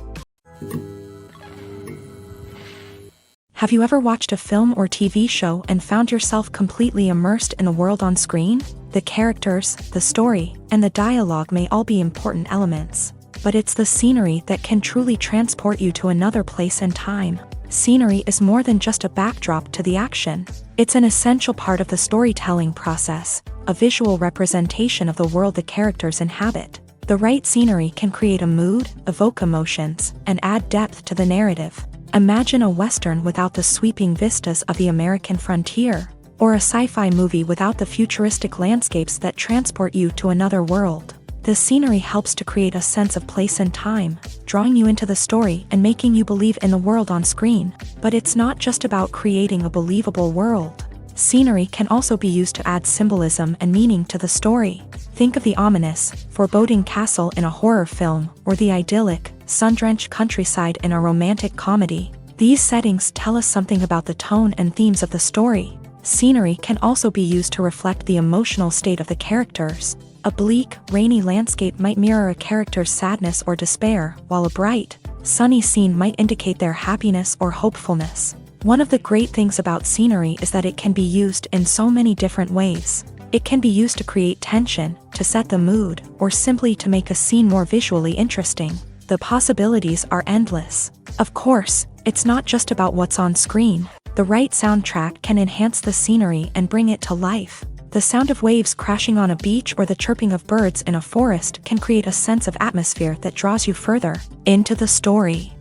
Have you ever watched a film or TV show and found yourself completely immersed in the world on screen? The characters, the story, and the dialogue may all be important elements, but it's the scenery that can truly transport you to another place and time. Scenery is more than just a backdrop to the action. It's an essential part of the storytelling process, a visual representation of the world the characters inhabit. The right scenery can create a mood, evoke emotions, and add depth to the narrative. Imagine a Western without the sweeping vistas of the American frontier, or a sci-fi movie without the futuristic landscapes that transport you to another world. The scenery helps to create a sense of place and time, drawing you into the story and making you believe in the world on screen. But it's not just about creating a believable world. Scenery can also be used to add symbolism and meaning to the story. Think of the ominous, foreboding castle in a horror film, or the idyllic, sun-drenched countryside in a romantic comedy. These settings tell us something about the tone and themes of the story. Scenery can also be used to reflect the emotional state of the characters. A bleak, rainy landscape might mirror a character's sadness or despair, while a bright, sunny scene might indicate their happiness or hopefulness. One of the great things about scenery is that it can be used in so many different ways. It can be used to create tension, to set the mood, or simply to make a scene more visually interesting. The possibilities are endless. Of course, it's not just about what's on screen. The right soundtrack can enhance the scenery and bring it to life. The sound of waves crashing on a beach or the chirping of birds in a forest can create a sense of atmosphere that draws you further into the story.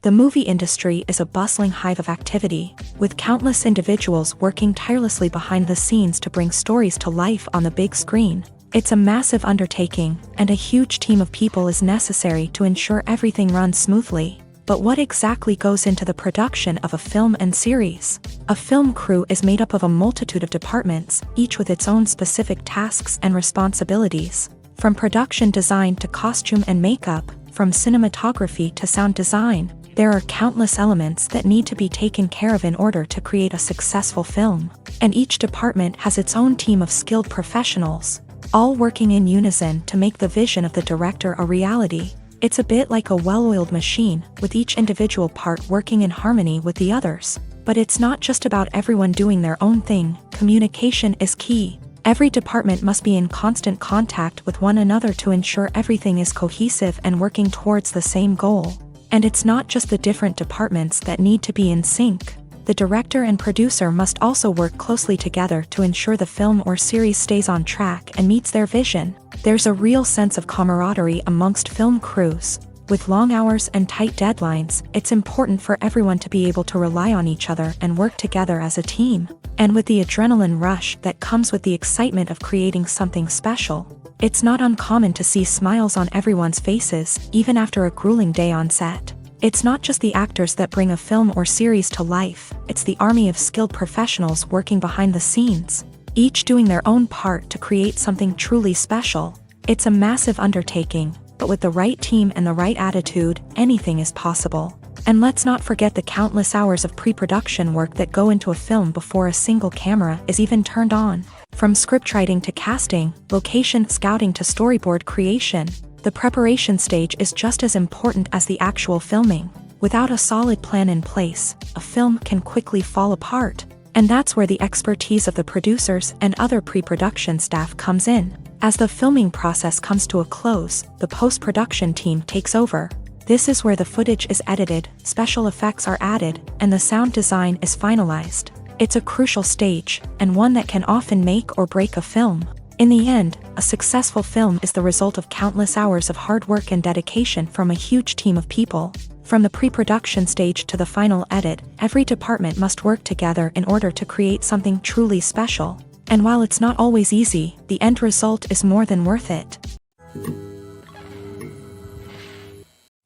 The movie industry is a bustling hive of activity, with countless individuals working tirelessly behind the scenes to bring stories to life on the big screen. It's a massive undertaking, and a huge team of people is necessary to ensure everything runs smoothly. But what exactly goes into the production of a film and series? A film crew is made up of a multitude of departments, each with its own specific tasks and responsibilities. From production design to costume and makeup, from cinematography to sound design, there are countless elements that need to be taken care of in order to create a successful film. And each department has its own team of skilled professionals, all working in unison to make the vision of the director a reality. It's a bit like a well-oiled machine, with each individual part working in harmony with the others. But it's not just about everyone doing their own thing. Communication is key. Every department must be in constant contact with one another to ensure everything is cohesive and working towards the same goal. And it's not just the different departments that need to be in sync. The director and producer must also work closely together to ensure the film or series stays on track and meets their vision. There's a real sense of camaraderie amongst film crews. With long hours and tight deadlines, it's important for everyone to be able to rely on each other and work together as a team. And with the adrenaline rush that comes with the excitement of creating something special, it's not uncommon to see smiles on everyone's faces, even after a grueling day on set. It's not just the actors that bring a film or series to life, it's the army of skilled professionals working behind the scenes, each doing their own part to create something truly special. It's a massive undertaking, but with the right team and the right attitude, anything is possible. And let's not forget the countless hours of pre-production work that go into a film before a single camera is even turned on. From scriptwriting to casting, location scouting to storyboard creation, the preparation stage is just as important as the actual filming. Without a solid plan in place, a film can quickly fall apart. And that's where the expertise of the producers and other pre-production staff comes in. As the filming process comes to a close, the post-production team takes over. This is where the footage is edited, special effects are added, and the sound design is finalized. It's a crucial stage, and one that can often make or break a film. In the end, a successful film is the result of countless hours of hard work and dedication from a huge team of people. From the pre-production stage to the final edit, every department must work together in order to create something truly special. And while it's not always easy, the end result is more than worth it.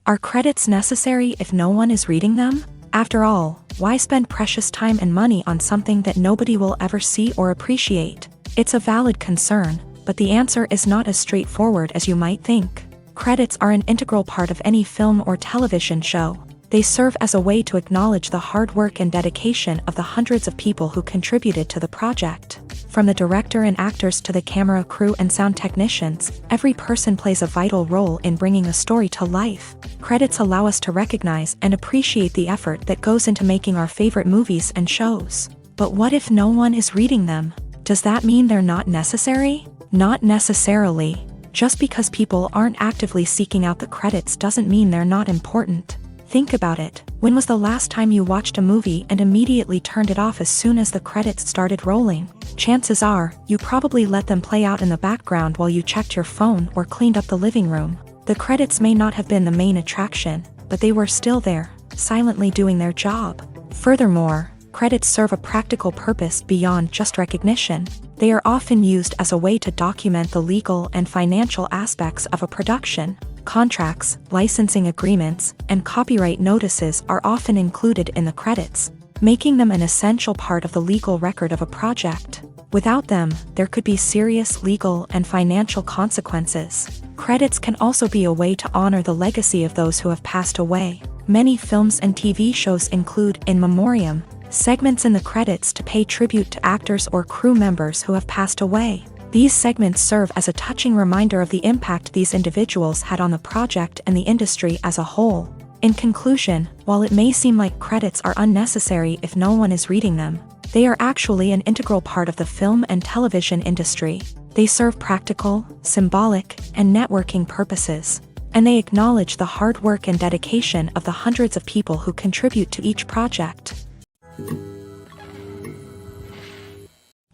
Are credits necessary if no one is reading them? After all, why spend precious time and money on something that nobody will ever see or appreciate? It's a valid concern, but the answer is not as straightforward as you might think. Credits are an integral part of any film or television show. They serve as a way to acknowledge the hard work and dedication of the hundreds of people who contributed to the project. From the director and actors to the camera crew and sound technicians, every person plays a vital role in bringing a story to life. Credits allow us to recognize and appreciate the effort that goes into making our favorite movies and shows. But what if no one is reading them? Does that mean they're not necessary? Not necessarily. Just because people aren't actively seeking out the credits doesn't mean they're not important. Think about it. When was the last time you watched a movie and immediately turned it off as soon as the credits started rolling? Chances are, you probably let them play out in the background while you checked your phone or cleaned up the living room. The credits may not have been the main attraction, but they were still there, silently doing their job. Furthermore, credits serve a practical purpose beyond just recognition. They are often used as a way to document the legal and financial aspects of a production. Contracts, licensing agreements, and copyright notices are often included in the credits, making them an essential part of the legal record of a project. Without them, there could be serious legal and financial consequences. Credits can also be a way to honor the legacy of those who have passed away. Many films and TV shows include in memoriam segments in the credits to pay tribute to actors or crew members who have passed away. These segments serve as a touching reminder of the impact these individuals had on the project and the industry as a whole. In conclusion, while it may seem like credits are unnecessary if no one is reading them, They are actually an integral part of the film and television industry. They serve practical, symbolic, and networking purposes. And they acknowledge the hard work and dedication of the hundreds of people who contribute to each project.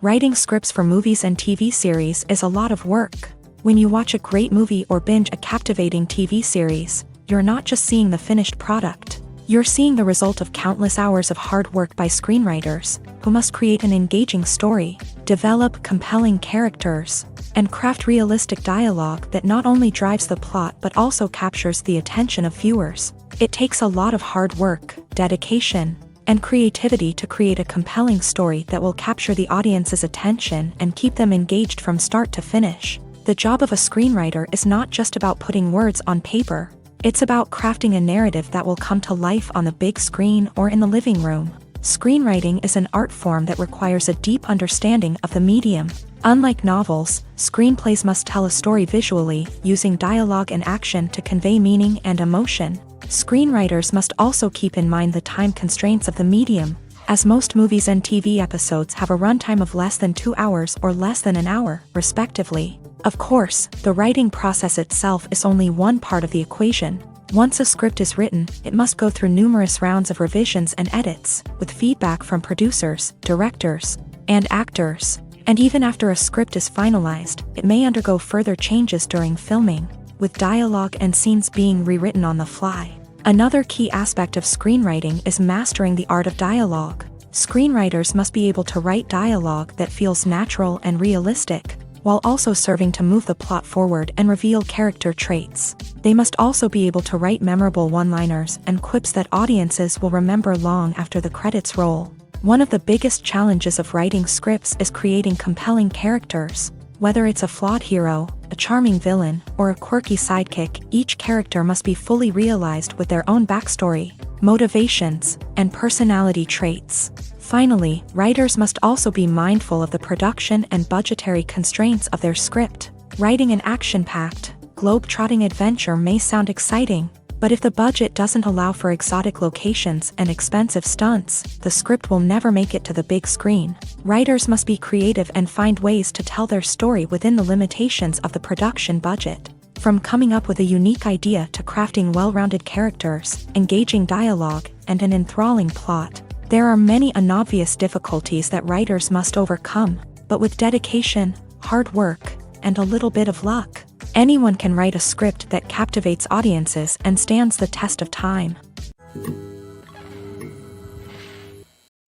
Writing scripts for movies and TV series is a lot of work. When you watch a great movie or binge a captivating TV series, you're not just seeing the finished product. You're seeing the result of countless hours of hard work by screenwriters, who must create an engaging story, develop compelling characters, and craft realistic dialogue that not only drives the plot but also captures the attention of viewers. It takes a lot of hard work, dedication, and creativity to create a compelling story that will capture the audience's attention and keep them engaged from start to finish. The job of a screenwriter is not just about putting words on paper. It's about crafting a narrative that will come to life on the big screen or in the living room. Screenwriting is an art form that requires a deep understanding of the medium. Unlike novels, screenplays must tell a story visually, using dialogue and action to convey meaning and emotion. Screenwriters must also keep in mind the time constraints of the medium, as most movies and TV episodes have a runtime of less than 2 hours or less than an hour, respectively. Of course, the writing process itself is only one part of the equation. Once a script is written, it must go through numerous rounds of revisions and edits, with feedback from producers, directors, and actors. And even after a script is finalized, it may undergo further changes during filming, with dialogue and scenes being rewritten on the fly. Another key aspect of screenwriting is mastering the art of dialogue. Screenwriters must be able to write dialogue that feels natural and realistic, while also serving to move the plot forward and reveal character traits. They must also be able to write memorable one-liners and quips that audiences will remember long after the credits roll. One of the biggest challenges of writing scripts is creating compelling characters. Whether it's a flawed hero, a charming villain, or a quirky sidekick, each character must be fully realized with their own backstory, motivations, and personality traits. Finally, writers must also be mindful of the production and budgetary constraints of their script. Writing an action-packed, globe-trotting adventure may sound exciting, but if the budget doesn't allow for exotic locations and expensive stunts, the script will never make it to the big screen. Writers must be creative and find ways to tell their story within the limitations of the production budget. From coming up with a unique idea to crafting well-rounded characters, engaging dialogue, and an enthralling plot, there are many unobvious difficulties that writers must overcome, but with dedication, hard work, and a little bit of luck, anyone can write a script that captivates audiences and stands the test of time.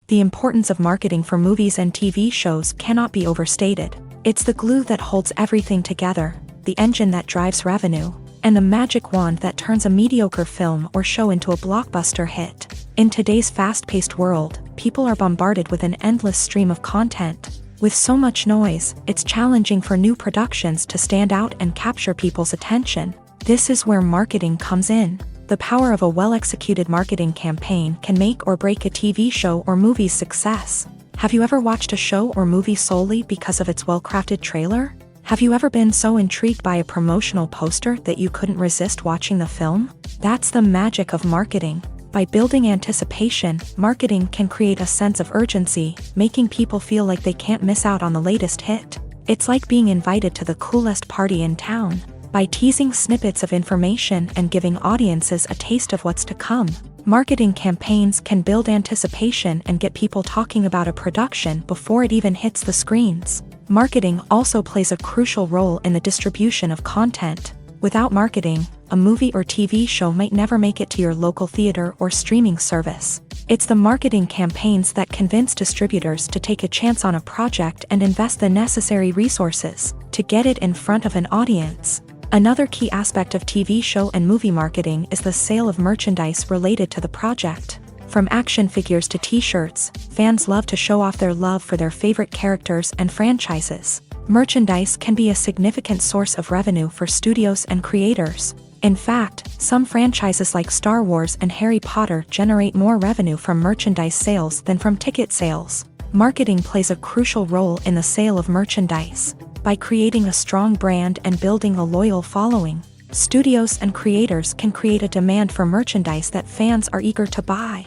The importance of marketing for movies and TV shows cannot be overstated. It's the glue that holds everything together, the engine that drives revenue, and the magic wand that turns a mediocre film or show into a blockbuster hit. In today's fast-paced world, people are bombarded with an endless stream of content. With so much noise, it's challenging for new productions to stand out and capture people's attention. This is where marketing comes in. The power of a well-executed marketing campaign can make or break a TV show or movie's success. Have you ever watched a show or movie solely because of its well-crafted trailer? Have you ever been so intrigued by a promotional poster that you couldn't resist watching the film? That's the magic of marketing. By building anticipation, marketing can create a sense of urgency, making people feel like they can't miss out on the latest hit. It's like being invited to the coolest party in town. By teasing snippets of information and giving audiences a taste of what's to come, marketing campaigns can build anticipation and get people talking about a production before it even hits the screens. Marketing also plays a crucial role in the distribution of content. Without marketing, a movie or TV show might never make it to your local theater or streaming service. It's the marketing campaigns that convince distributors to take a chance on a project and invest the necessary resources to get it in front of an audience. Another key aspect of TV show and movie marketing is the sale of merchandise related to the project. From action figures to t-shirts, fans love to show off their love for their favorite characters and franchises. Merchandise can be a significant source of revenue for studios and creators. In fact, some franchises like Star Wars and Harry Potter generate more revenue from merchandise sales than from ticket sales. Marketing plays a crucial role in the sale of merchandise. By creating a strong brand and building a loyal following, studios and creators can create a demand for merchandise that fans are eager to buy.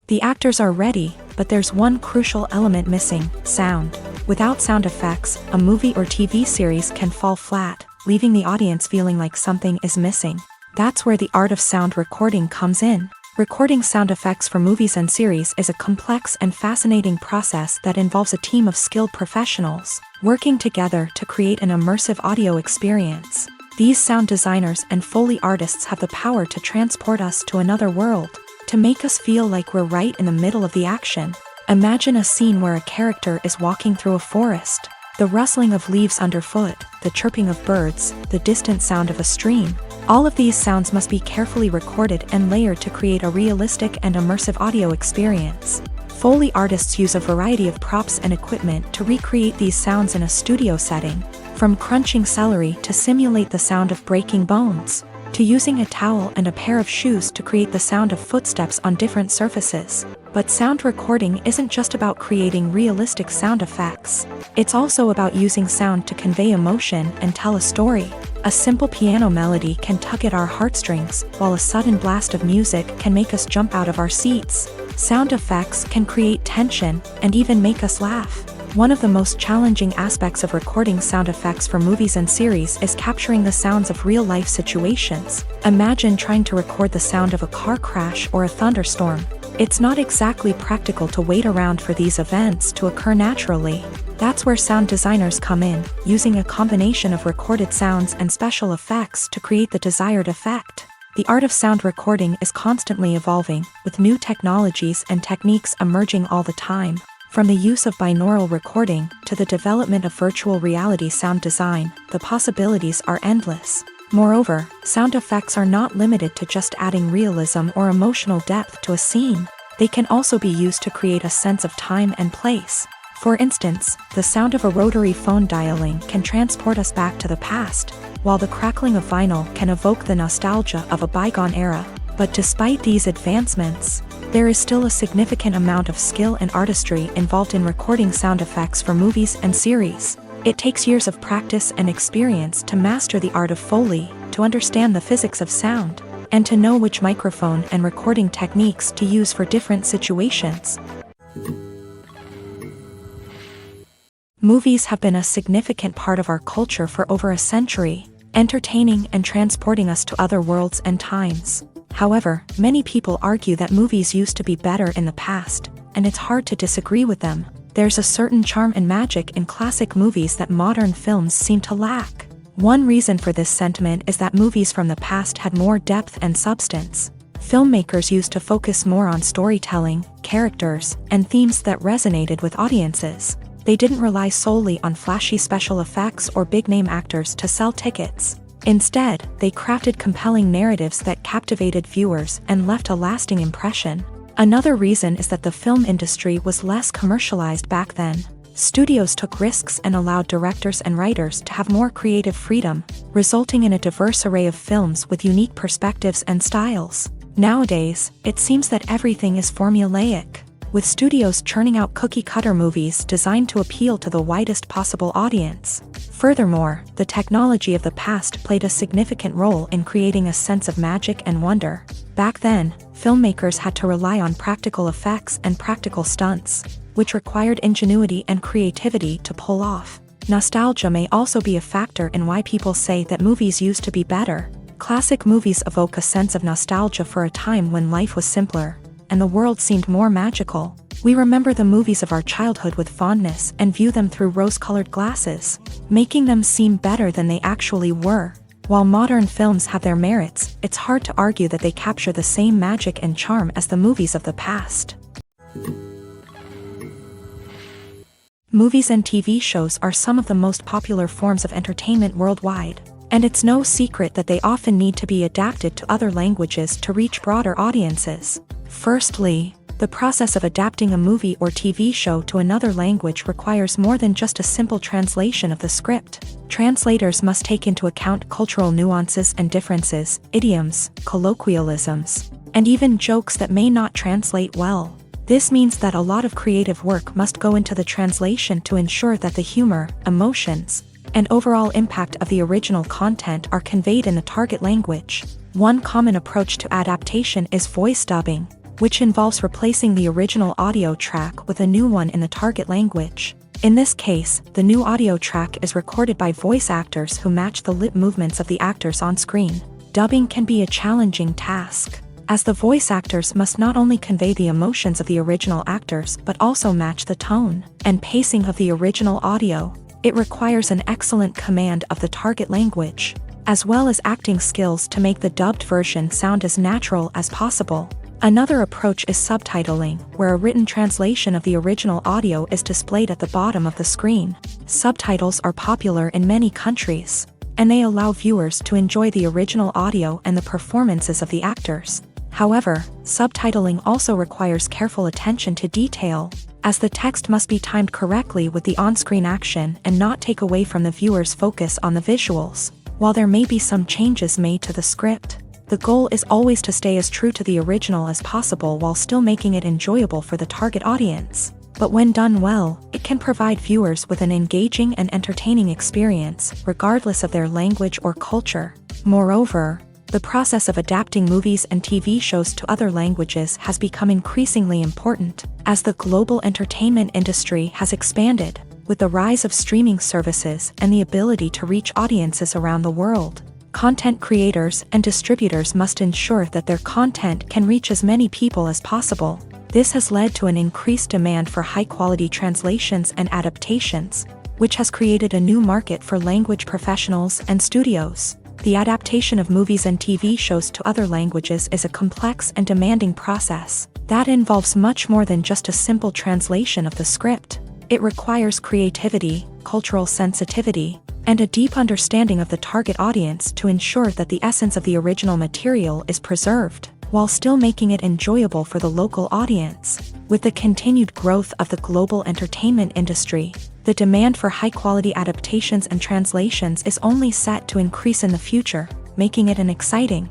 The actors are ready, but there's one crucial element missing: sound. Without sound effects, a movie or TV series can fall flat, leaving the audience feeling like something is missing. That's where the art of sound recording comes in. Recording sound effects for movies and series is a complex and fascinating process that involves a team of skilled professionals working together to create an immersive audio experience. These sound designers and Foley artists have the power to transport us to another world, to make us feel like we're right in the middle of the action. Imagine a scene where a character is walking through a forest. The rustling of leaves underfoot, the chirping of birds, the distant sound of a stream. All of these sounds must be carefully recorded and layered to create a realistic and immersive audio experience. Foley artists use a variety of props and equipment to recreate these sounds in a studio setting, from crunching celery to simulate the sound of breaking bones, to using a towel and a pair of shoes to create the sound of footsteps on different surfaces. But sound recording isn't just about creating realistic sound effects. It's also about using sound to convey emotion and tell a story. A simple piano melody can tug at our heartstrings, while a sudden blast of music can make us jump out of our seats. Sound effects can create tension and even make us laugh. One of the most challenging aspects of recording sound effects for movies and series is capturing the sounds of real-life situations. Imagine trying to record the sound of a car crash or a thunderstorm. It's not exactly practical to wait around for these events to occur naturally. That's where sound designers come in, using a combination of recorded sounds and special effects to create the desired effect. The art of sound recording is constantly evolving, with new technologies and techniques emerging all the time. From the use of binaural recording to the development of virtual reality sound design, the possibilities are endless. Moreover, sound effects are not limited to just adding realism or emotional depth to a scene. They can also be used to create a sense of time and place. For instance, the sound of a rotary phone dialing can transport us back to the past, while the crackling of vinyl can evoke the nostalgia of a bygone era. But despite these advancements, there is still a significant amount of skill and artistry involved in recording sound effects for movies and series. It takes years of practice and experience to master the art of Foley, to understand the physics of sound, and to know which microphone and recording techniques to use for different situations. Movies have been a significant part of our culture for over a century, entertaining and transporting us to other worlds and times. However, many people argue that movies used to be better in the past, and it's hard to disagree with them. There's a certain charm and magic in classic movies that modern films seem to lack. One reason for this sentiment is that movies from the past had more depth and substance. Filmmakers used to focus more on storytelling, characters, and themes that resonated with audiences. They didn't rely solely on flashy special effects or big-name actors to sell tickets. Instead, they crafted compelling narratives that captivated viewers and left a lasting impression. Another reason is that the film industry was less commercialized back then. Studios took risks and allowed directors and writers to have more creative freedom, resulting in a diverse array of films with unique perspectives and styles. Nowadays, it seems that everything is formulaic, with studios churning out cookie-cutter movies designed to appeal to the widest possible audience. Furthermore, the technology of the past played a significant role in creating a sense of magic and wonder. Back then, filmmakers had to rely on practical effects and practical stunts, which required ingenuity and creativity to pull off. Nostalgia may also be a factor in why people say that movies used to be better. Classic movies evoke a sense of nostalgia for a time when life was simpler, and the world seemed more magical. We remember the movies of our childhood with fondness and view them through rose-colored glasses, making them seem better than they actually were. While modern films have their merits, it's hard to argue that they capture the same magic and charm as the movies of the past. Movies and TV shows are some of the most popular forms of entertainment worldwide, and it's no secret that they often need to be adapted to other languages to reach broader audiences. Firstly, the process of adapting a movie or TV show to another language requires more than just a simple translation of the script. Translators must take into account cultural nuances and differences, idioms, colloquialisms, and even jokes that may not translate well. This means that a lot of creative work must go into the translation to ensure that the humor, emotions, and overall impact of the original content are conveyed in the target language. One common approach to adaptation is voice dubbing. which involves replacing the original audio track with a new one in the target language. In this case, the new audio track is recorded by voice actors who match the lip movements of the actors on screen. Dubbing can be a challenging task, as the voice actors must not only convey the emotions of the original actors but also match the tone and pacing of the original audio. It requires an excellent command of the target language, as well as acting skills to make the dubbed version sound as natural as possible. Another approach is subtitling, where a written translation of the original audio is displayed at the bottom of the screen. Subtitles are popular in many countries, and they allow viewers to enjoy the original audio and the performances of the actors. However, subtitling also requires careful attention to detail, as the text must be timed correctly with the on-screen action and not take away from the viewer's focus on the visuals. While there may be some changes made to the script, the goal is always to stay as true to the original as possible while still making it enjoyable for the target audience. But when done well, it can provide viewers with an engaging and entertaining experience, regardless of their language or culture. Moreover, the process of adapting movies and TV shows to other languages has become increasingly important, as the global entertainment industry has expanded, with the rise of streaming services and the ability to reach audiences around the world. Content creators and distributors must ensure that their content can reach as many people as possible. This has led to an increased demand for high-quality translations and adaptations, which has created a new market for language professionals and studios. The adaptation of movies and TV shows to other languages is a complex and demanding process that involves much more than just a simple translation of the script. It requires creativity, cultural sensitivity, and a deep understanding of the target audience to ensure that the essence of the original material is preserved, while still making it enjoyable for the local audience. With the continued growth of the global entertainment industry, the demand for high-quality adaptations and translations is only set to increase in the future, making it an exciting.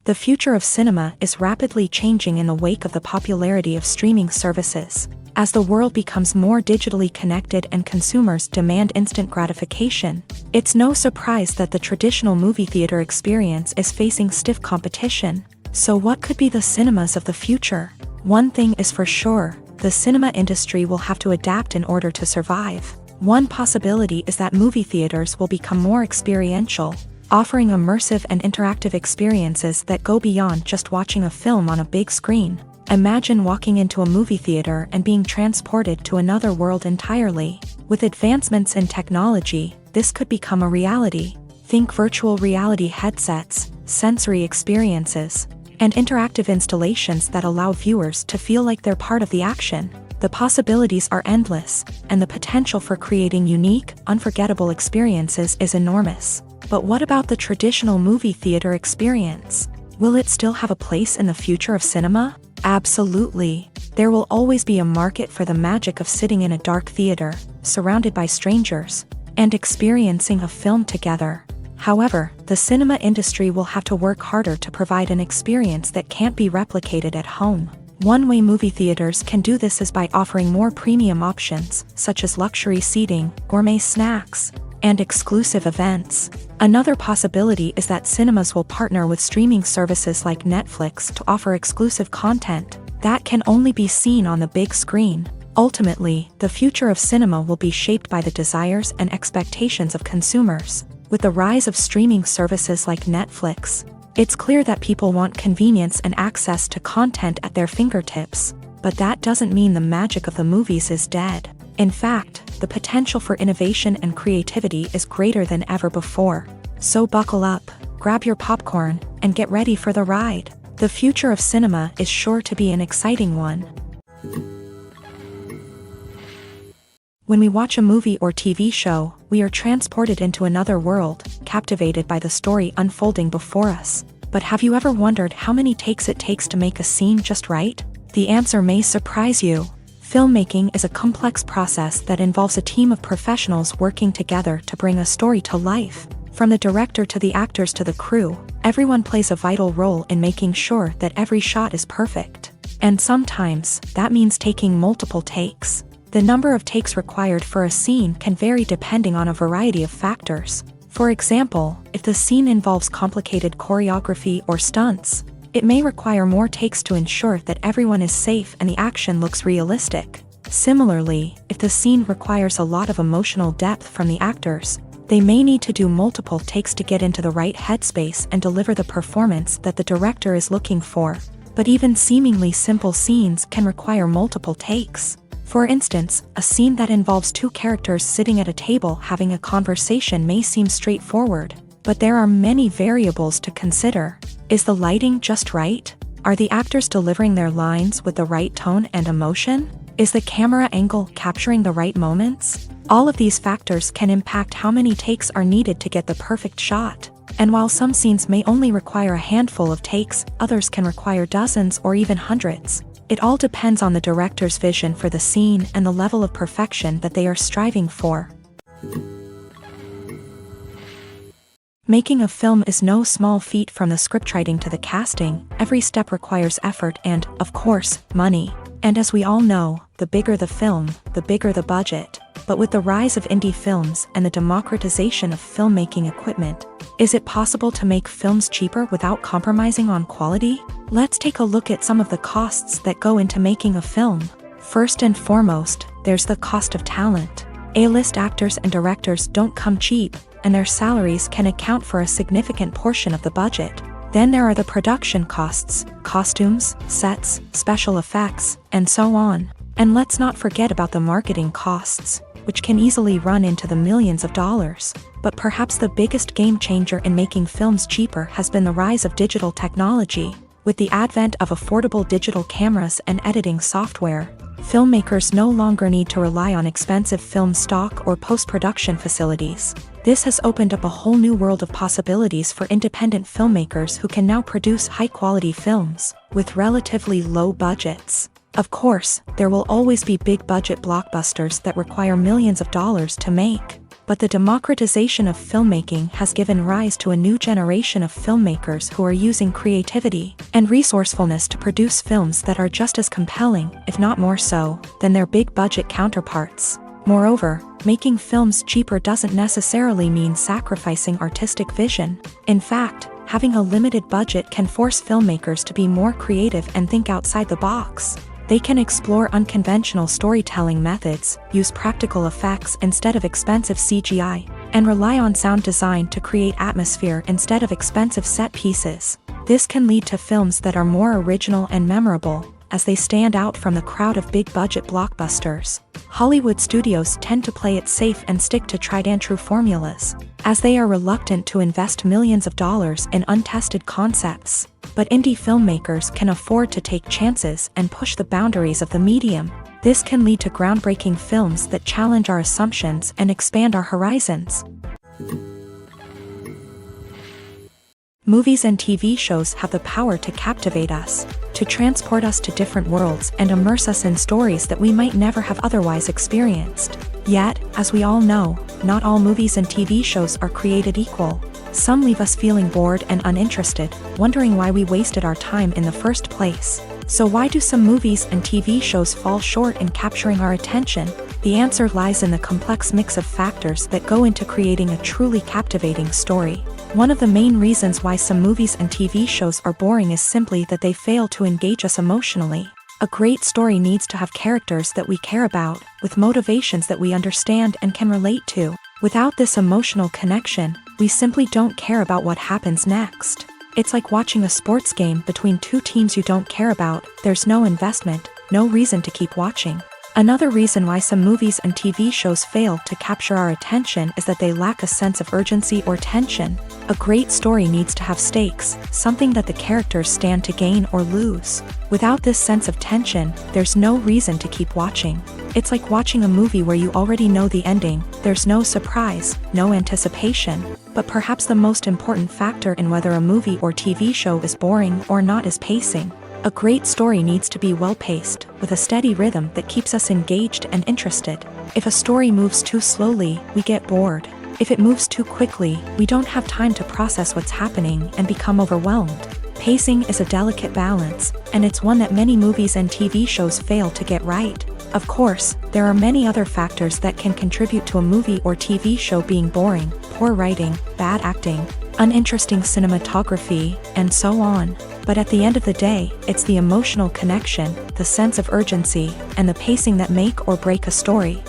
The future of cinema is rapidly changing in the wake of the popularity of streaming services. As the world becomes more digitally connected and consumers demand instant gratification, it's no surprise that the traditional movie theater experience is facing stiff competition. So what could be the cinemas of the future? One thing is for sure, the cinema industry will have to adapt in order to survive. One possibility is that movie theaters will become more experiential, offering immersive and interactive experiences that go beyond just watching a film on a big screen. Imagine walking into a movie theater and being transported to another world entirely. With advancements in technology, this could become a reality. Think virtual reality headsets, sensory experiences, and interactive installations that allow viewers to feel like they're part of the action. The possibilities are endless, and the potential for creating unique, unforgettable experiences is enormous. But what about the traditional movie theater experience? Will it still have a place in the future of cinema? Absolutely. There will always be a market for the magic of sitting in a dark theater, surrounded by strangers, and experiencing a film together. However, the cinema industry will have to work harder to provide an experience that can't be replicated at home. One way movie theaters can do this is by offering more premium options, such as luxury seating, gourmet snacks, and exclusive events. Another possibility is that cinemas will partner with streaming services like Netflix to offer exclusive content that can only be seen on the big screen. Ultimately, the future of cinema will be shaped by the desires and expectations of consumers. With the rise of streaming services like Netflix, it's clear that people want convenience and access to content at their fingertips. But that doesn't mean the magic of the movies is dead. In fact, the potential for innovation and creativity is greater than ever before. So buckle up, grab your popcorn, and get ready for the ride. The future of cinema is sure to be an exciting one. When we watch a movie or TV show, we are transported into another world, captivated by the story unfolding before us. But have you ever wondered how many takes it takes to make a scene just right? The answer may surprise you. Filmmaking is a complex process that involves a team of professionals working together to bring a story to life. From the director to the actors to the crew, everyone plays a vital role in making sure that every shot is perfect. And sometimes, that means taking multiple takes. The number of takes required for a scene can vary depending on a variety of factors. For example, if the scene involves complicated choreography or stunts, it may require more takes to ensure that everyone is safe and the action looks realistic. Similarly, if the scene requires a lot of emotional depth from the actors, they may need to do multiple takes to get into the right headspace and deliver the performance that the director is looking for. But even seemingly simple scenes can require multiple takes. For instance, a scene that involves two characters sitting at a table having a conversation may seem straightforward, but there are many variables to consider. Is the lighting just right? Are the actors delivering their lines with the right tone and emotion? Is the camera angle capturing the right moments? All of these factors can impact how many takes are needed to get the perfect shot. And while some scenes may only require a handful of takes, others can require dozens or even hundreds. It all depends on the director's vision for the scene and the level of perfection that they are striving for. Making a film is no small feat. From the scriptwriting to the casting, every step requires effort and, of course, money. And as we all know, the bigger the film, the bigger the budget. But with the rise of indie films and the democratization of filmmaking equipment, is it possible to make films cheaper without compromising on quality? Let's take a look at some of the costs that go into making a film. First and foremost, there's the cost of talent. A-list actors and directors don't come cheap, and their salaries can account for a significant portion of the budget. Then there are the production costs, costumes, sets, special effects, and so on. And let's not forget about the marketing costs, which can easily run into the millions of dollars. But perhaps the biggest game changer in making films cheaper has been the rise of digital technology. With the advent of affordable digital cameras and editing software, filmmakers no longer need to rely on expensive film stock or post-production facilities. This has opened up a whole new world of possibilities for independent filmmakers who can now produce high-quality films with relatively low budgets. Of course, there will always be big-budget blockbusters that require millions of dollars to make. But the democratization of filmmaking has given rise to a new generation of filmmakers who are using creativity and resourcefulness to produce films that are just as compelling, if not more so, than their big-budget counterparts. Moreover, making films cheaper doesn't necessarily mean sacrificing artistic vision. In fact, having a limited budget can force filmmakers to be more creative and think outside the box. They can explore unconventional storytelling methods, use practical effects instead of expensive CGI, and rely on sound design to create atmosphere instead of expensive set pieces. This can lead to films that are more original and memorable, as they stand out from the crowd of big-budget blockbusters. Hollywood studios tend to play it safe and stick to tried-and-true formulas, as they are reluctant to invest millions of dollars in untested concepts. But indie filmmakers can afford to take chances and push the boundaries of the medium. This can lead to groundbreaking films that challenge our assumptions and expand our horizons. Movies and TV shows have the power to captivate us, to transport us to different worlds and immerse us in stories that we might never have otherwise experienced. Yet, as we all know, not all movies and TV shows are created equal. Some leave us feeling bored and uninterested, wondering why we wasted our time in the first place. So why do some movies and TV shows fall short in capturing our attention? The answer lies in the complex mix of factors that go into creating a truly captivating story. One of the main reasons why some movies and TV shows are boring is simply that they fail to engage us emotionally. A great story needs to have characters that we care about, with motivations that we understand and can relate to. Without this emotional connection, we simply don't care about what happens next. It's like watching a sports game between two teams you don't care about. There's no investment, no reason to keep watching. Another reason why some movies and TV shows fail to capture our attention is that they lack a sense of urgency or tension. A great story needs to have stakes, something that the characters stand to gain or lose. Without this sense of tension, there's no reason to keep watching. It's like watching a movie where you already know the ending. There's no surprise, no anticipation. But perhaps the most important factor in whether a movie or TV show is boring or not is pacing. A great story needs to be well-paced, with a steady rhythm that keeps us engaged and interested. If a story moves too slowly, we get bored. If it moves too quickly, we don't have time to process what's happening and become overwhelmed. Pacing is a delicate balance, and it's one that many movies and TV shows fail to get right. Of course, there are many other factors that can contribute to a movie or TV show being boring. poor writing, bad acting, uninteresting cinematography, and so on. But at the end of the day, it's the emotional connection, the sense of urgency, and the pacing that make or break a story.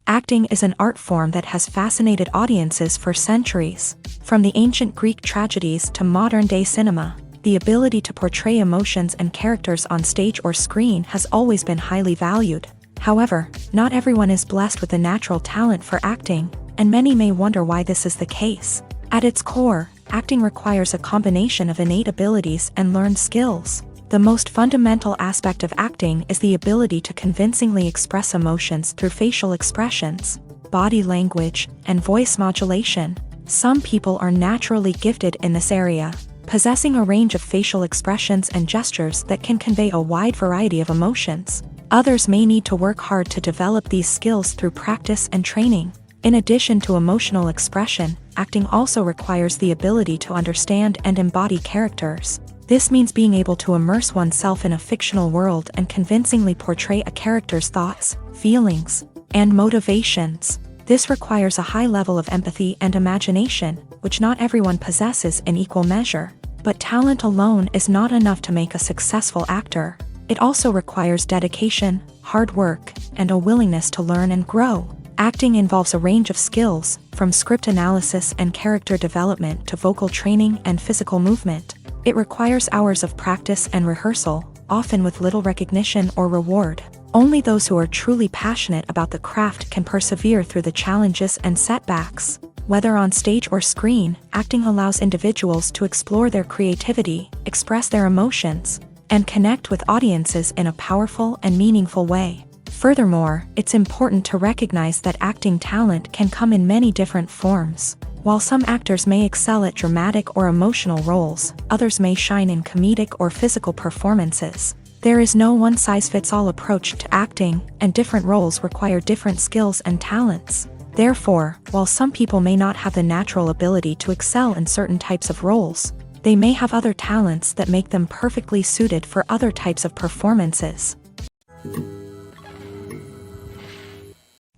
Acting is an art form that has fascinated audiences for centuries. From the ancient Greek tragedies to modern-day cinema, the ability to portray emotions and characters on stage or screen has always been highly valued. However, not everyone is blessed with a natural talent for acting, and many may wonder why this is the case. At its core, acting requires a combination of innate abilities and learned skills. The most fundamental aspect of acting is the ability to convincingly express emotions through facial expressions, body language, and voice modulation. Some people are naturally gifted in this area, possessing a range of facial expressions and gestures that can convey a wide variety of emotions. Others may need to work hard to develop these skills through practice and training. In addition to emotional expression, acting also requires the ability to understand and embody characters. This means being able to immerse oneself in a fictional world and convincingly portray a character's thoughts, feelings, and motivations. This requires a high level of empathy and imagination, which not everyone possesses in equal measure. But talent alone is not enough to make a successful actor. It also requires dedication, hard work, and a willingness to learn and grow. Acting involves a range of skills, from script analysis and character development to vocal training and physical movement. It requires hours of practice and rehearsal, often with little recognition or reward. Only those who are truly passionate about the craft can persevere through the challenges and setbacks. Whether on stage or screen, acting allows individuals to explore their creativity, express their emotions, and connect with audiences in a powerful and meaningful way. Furthermore, it's important to recognize that acting talent can come in many different forms. While some actors may excel at dramatic or emotional roles, others may shine in comedic or physical performances. There is no one-size-fits-all approach to acting, and different roles require different skills and talents. Therefore, while some people may not have the natural ability to excel in certain types of roles, they may have other talents that make them perfectly suited for other types of performances.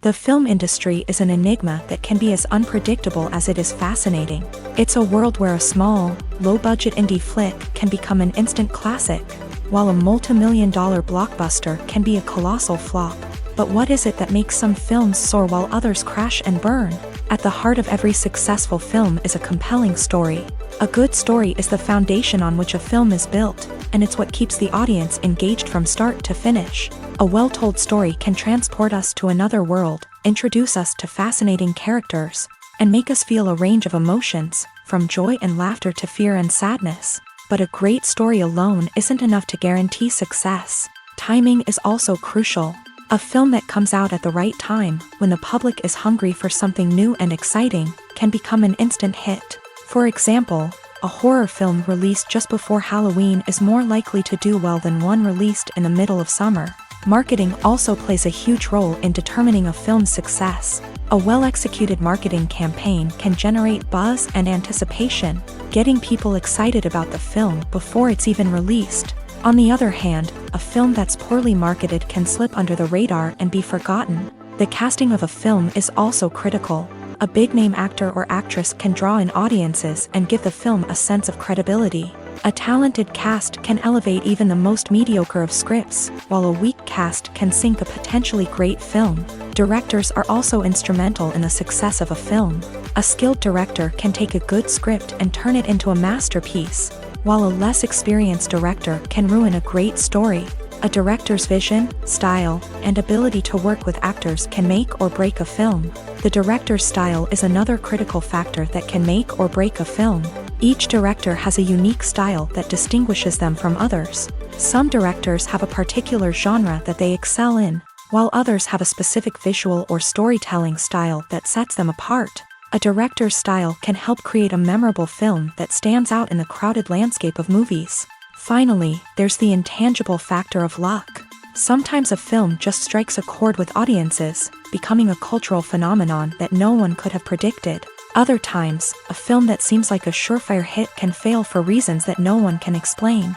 The film industry is an enigma that can be as unpredictable as it is fascinating. It's a world where a small, low-budget indie flick can become an instant classic, while a multi-million-dollar blockbuster can be a colossal flop. But what is it that makes some films soar while others crash and burn? At the heart of every successful film is a compelling story. A good story is the foundation on which a film is built, and it's what keeps the audience engaged from start to finish. A well-told story can transport us to another world, introduce us to fascinating characters, and make us feel a range of emotions, from joy and laughter to fear and sadness. But a great story alone isn't enough to guarantee success. Timing is also crucial. A film that comes out at the right time, when the public is hungry for something new and exciting, can become an instant hit. For example, a horror film released just before Halloween is more likely to do well than one released in the middle of summer. Marketing also plays a huge role in determining a film's success. A well-executed marketing campaign can generate buzz and anticipation, getting people excited about the film before it's even released. On the other hand, a film that's poorly marketed can slip under the radar and be forgotten. The casting of a film is also critical. A big-name actor or actress can draw in audiences and give the film a sense of credibility. A talented cast can elevate even the most mediocre of scripts, while a weak cast can sink a potentially great film. Directors are also instrumental in the success of a film. A skilled director can take a good script and turn it into a masterpiece, while a less experienced director can ruin a great story. A director's vision, style, and ability to work with actors can make or break a film. The director's style is another critical factor that can make or break a film. Each director has a unique style that distinguishes them from others. Some directors have a particular genre that they excel in, while others have a specific visual or storytelling style that sets them apart. A director's style can help create a memorable film that stands out in the crowded landscape of movies. Finally, there's the intangible factor of luck. Sometimes a film just strikes a chord with audiences, becoming a cultural phenomenon that no one could have predicted. Other times, a film that seems like a surefire hit can fail for reasons that no one can explain.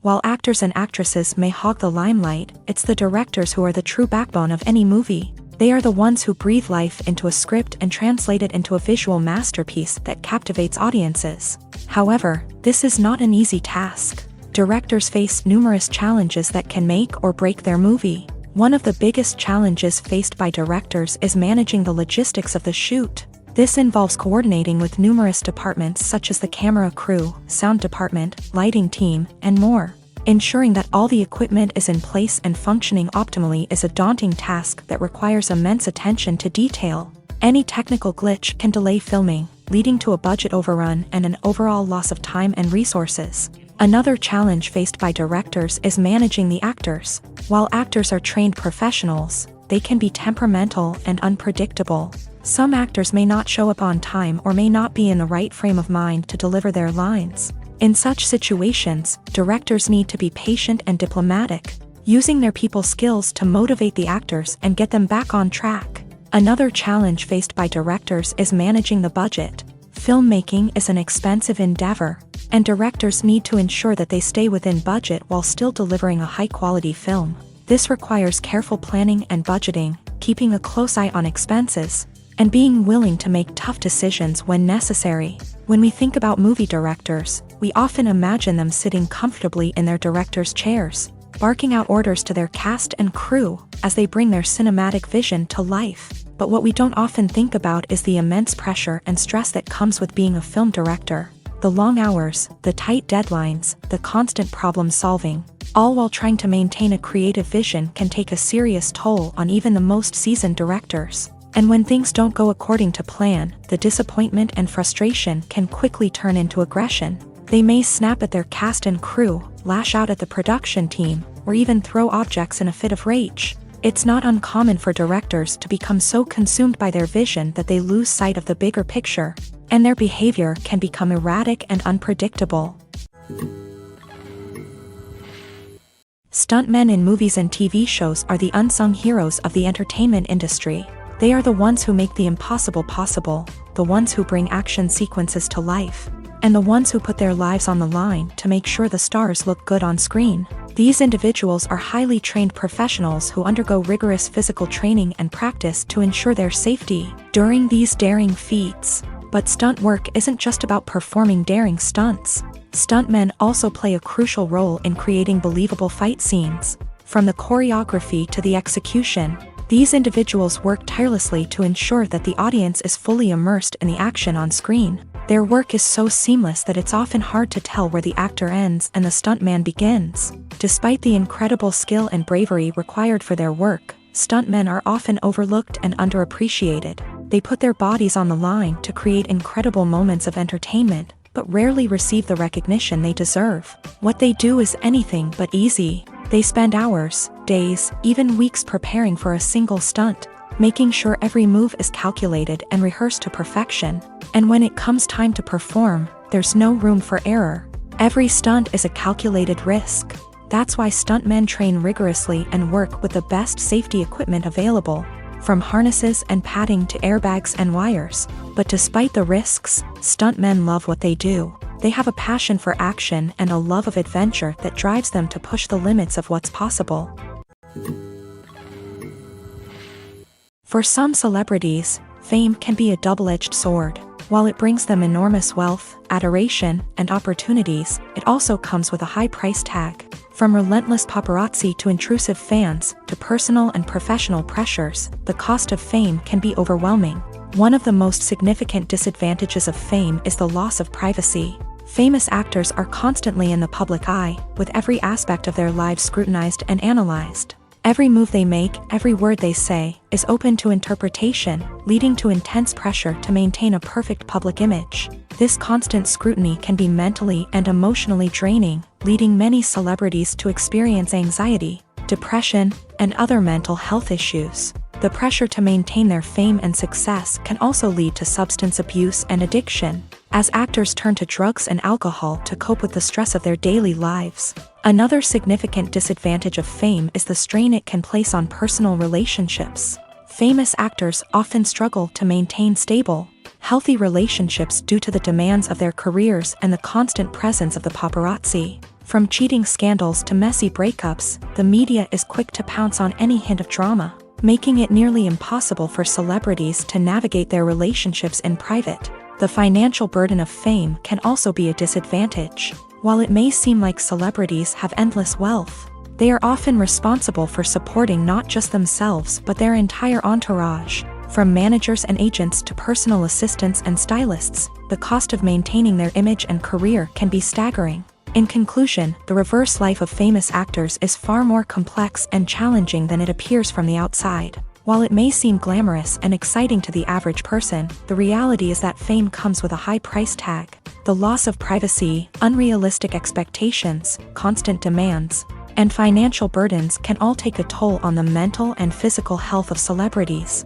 While actors and actresses may hog the limelight, it's the directors who are the true backbone of any movie. They are the ones who breathe life into a script and translate it into a visual masterpiece that captivates audiences. However, this is not an easy task. Directors face numerous challenges that can make or break their movie. One of the biggest challenges faced by directors is managing the logistics of the shoot. This involves coordinating with numerous departments such as the camera crew, sound department, lighting team, and more. Ensuring that all the equipment is in place and functioning optimally is a daunting task that requires immense attention to detail. Any technical glitch can delay filming, leading to a budget overrun and an overall loss of time and resources. Another challenge faced by directors is managing the actors. While actors are trained professionals, they can be temperamental and unpredictable. Some actors may not show up on time or may not be in the right frame of mind to deliver their lines. In such situations, directors need to be patient and diplomatic, using their people skills to motivate the actors and get them back on track. Another challenge faced by directors is managing the budget. Filmmaking is an expensive endeavor, and directors need to ensure that they stay within budget while still delivering a high-quality film. This requires careful planning and budgeting, keeping a close eye on expenses, and being willing to make tough decisions when necessary. When we think about movie directors, we often imagine them sitting comfortably in their director's chairs, barking out orders to their cast and crew as they bring their cinematic vision to life. But what we don't often think about is the immense pressure and stress that comes with being a film director. The long hours, the tight deadlines, the constant problem solving, all while trying to maintain a creative vision can take a serious toll on even the most seasoned directors. And when things don't go according to plan, the disappointment and frustration can quickly turn into aggression. They may snap at their cast and crew, lash out at the production team, or even throw objects in a fit of rage. It's not uncommon for directors to become so consumed by their vision that they lose sight of the bigger picture, and their behavior can become erratic and unpredictable. Stuntmen in movies and TV shows are the unsung heroes of the entertainment industry. They are the ones who make the impossible possible, the ones who bring action sequences to life, and the ones who put their lives on the line to make sure the stars look good on screen. These individuals are highly trained professionals who undergo rigorous physical training and practice to ensure their safety during these daring feats. But stunt work isn't just about performing daring stunts. Stuntmen also play a crucial role in creating believable fight scenes. From the choreography to the execution, these individuals work tirelessly to ensure that the audience is fully immersed in the action on screen. Their work is so seamless that it's often hard to tell where the actor ends and the stuntman begins. Despite the incredible skill and bravery required for their work, stuntmen are often overlooked and underappreciated. They put their bodies on the line to create incredible moments of entertainment, but rarely receive the recognition they deserve. What they do is anything but easy. They spend hours, days, even weeks preparing for a single stunt, making sure every move is calculated and rehearsed to perfection. And when it comes time to perform, there's no room for error. Every stunt is a calculated risk. That's why stuntmen train rigorously and work with the best safety equipment available, from harnesses and padding to airbags and wires. But despite the risks, stuntmen love what they do. They have a passion for action and a love of adventure that drives them to push the limits of what's possible. For some celebrities, fame can be a double-edged sword. While it brings them enormous wealth, adoration, and opportunities, it also comes with a high price tag. From relentless paparazzi to intrusive fans, to personal and professional pressures, the cost of fame can be overwhelming. One of the most significant disadvantages of fame is the loss of privacy. Famous actors are constantly in the public eye, with every aspect of their lives scrutinized and analyzed. Every move they make, every word they say, is open to interpretation, leading to intense pressure to maintain a perfect public image. This constant scrutiny can be mentally and emotionally draining, leading many celebrities to experience anxiety, depression, and other mental health issues. The pressure to maintain their fame and success can also lead to substance abuse and addiction, as actors turn to drugs and alcohol to cope with the stress of their daily lives. Another significant disadvantage of fame is the strain it can place on personal relationships. Famous actors often struggle to maintain stable, healthy relationships due to the demands of their careers and the constant presence of the paparazzi. From cheating scandals to messy breakups, the media is quick to pounce on any hint of drama, making it nearly impossible for celebrities to navigate their relationships in private. The financial burden of fame can also be a disadvantage. While it may seem like celebrities have endless wealth, they are often responsible for supporting not just themselves but their entire entourage. From managers and agents to personal assistants and stylists, the cost of maintaining their image and career can be staggering. In conclusion, the reverse life of famous actors is far more complex and challenging than it appears from the outside. While it may seem glamorous and exciting to the average person, the reality is that fame comes with a high price tag. The loss of privacy, unrealistic expectations, constant demands, and financial burdens can all take a toll on the mental and physical health of celebrities.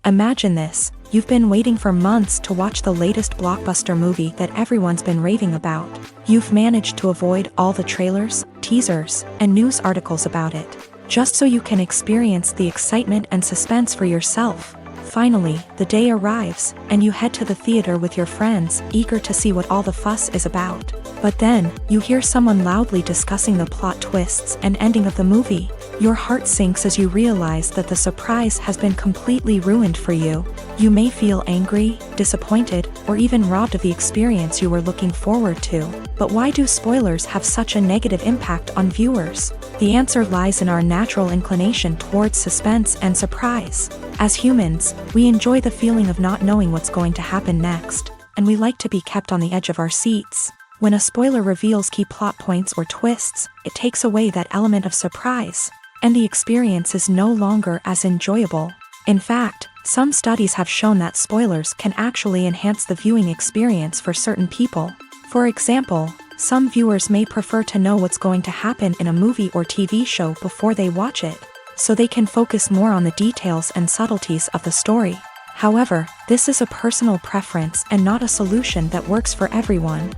Imagine this. You've been waiting for months to watch the latest blockbuster movie that everyone's been raving about. You've managed to avoid all the trailers, teasers, and news articles about it, just so you can experience the excitement and suspense for yourself. Finally, the day arrives, and you head to the theater with your friends, eager to see what all the fuss is about. But then, you hear someone loudly discussing the plot twists and ending of the movie. Your heart sinks as you realize that the surprise has been completely ruined for you. You may feel angry, disappointed, or even robbed of the experience you were looking forward to. But why do spoilers have such a negative impact on viewers? The answer lies in our natural inclination towards suspense and surprise. As humans, we enjoy the feeling of not knowing what's going to happen next, and we like to be kept on the edge of our seats. When a spoiler reveals key plot points or twists, it takes away that element of surprise, and the experience is no longer as enjoyable. In fact, some studies have shown that spoilers can actually enhance the viewing experience for certain people. For example, some viewers may prefer to know what's going to happen in a movie or TV show before they watch it, so they can focus more on the details and subtleties of the story. However, this is a personal preference and not a solution that works for everyone.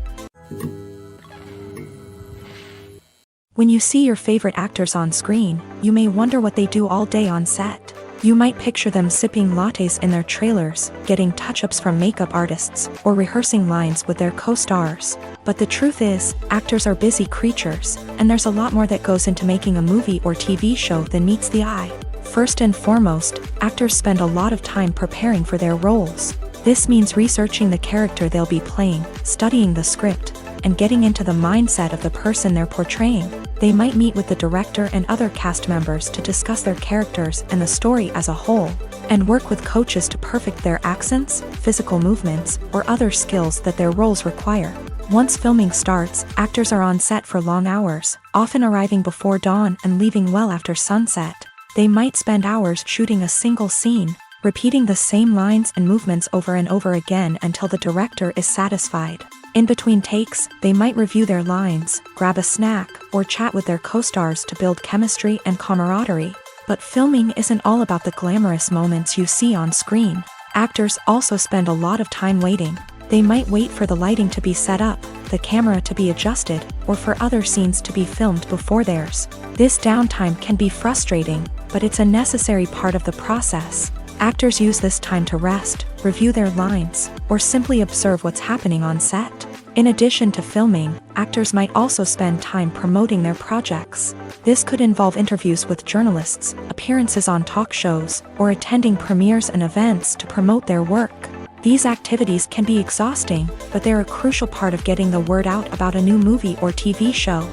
When you see your favorite actors on screen, you may wonder what they do all day on set. You might picture them sipping lattes in their trailers, getting touch-ups from makeup artists, or rehearsing lines with their co-stars. But the truth is, actors are busy creatures, and there's a lot more that goes into making a movie or TV show than meets the eye. First and foremost, actors spend a lot of time preparing for their roles. This means researching the character they'll be playing, studying the script, and getting into the mindset of the person they're portraying. They might meet with the director and other cast members to discuss their characters and the story as a whole, and work with coaches to perfect their accents, physical movements, or other skills that their roles require. Once filming starts, actors are on set for long hours, often arriving before dawn and leaving well after sunset. They might spend hours shooting a single scene, repeating the same lines and movements over and over again until the director is satisfied. In between takes, they might review their lines, grab a snack, or chat with their co-stars to build chemistry and camaraderie. But filming isn't all about the glamorous moments you see on screen. Actors also spend a lot of time waiting. They might wait for the lighting to be set up, the camera to be adjusted, or for other scenes to be filmed before theirs. This downtime can be frustrating, but it's a necessary part of the process. Actors use this time to rest, review their lines, or simply observe what's happening on set. In addition to filming, actors might also spend time promoting their projects. This could involve interviews with journalists, appearances on talk shows, or attending premieres and events to promote their work. These activities can be exhausting, but they're a crucial part of getting the word out about a new movie or TV show.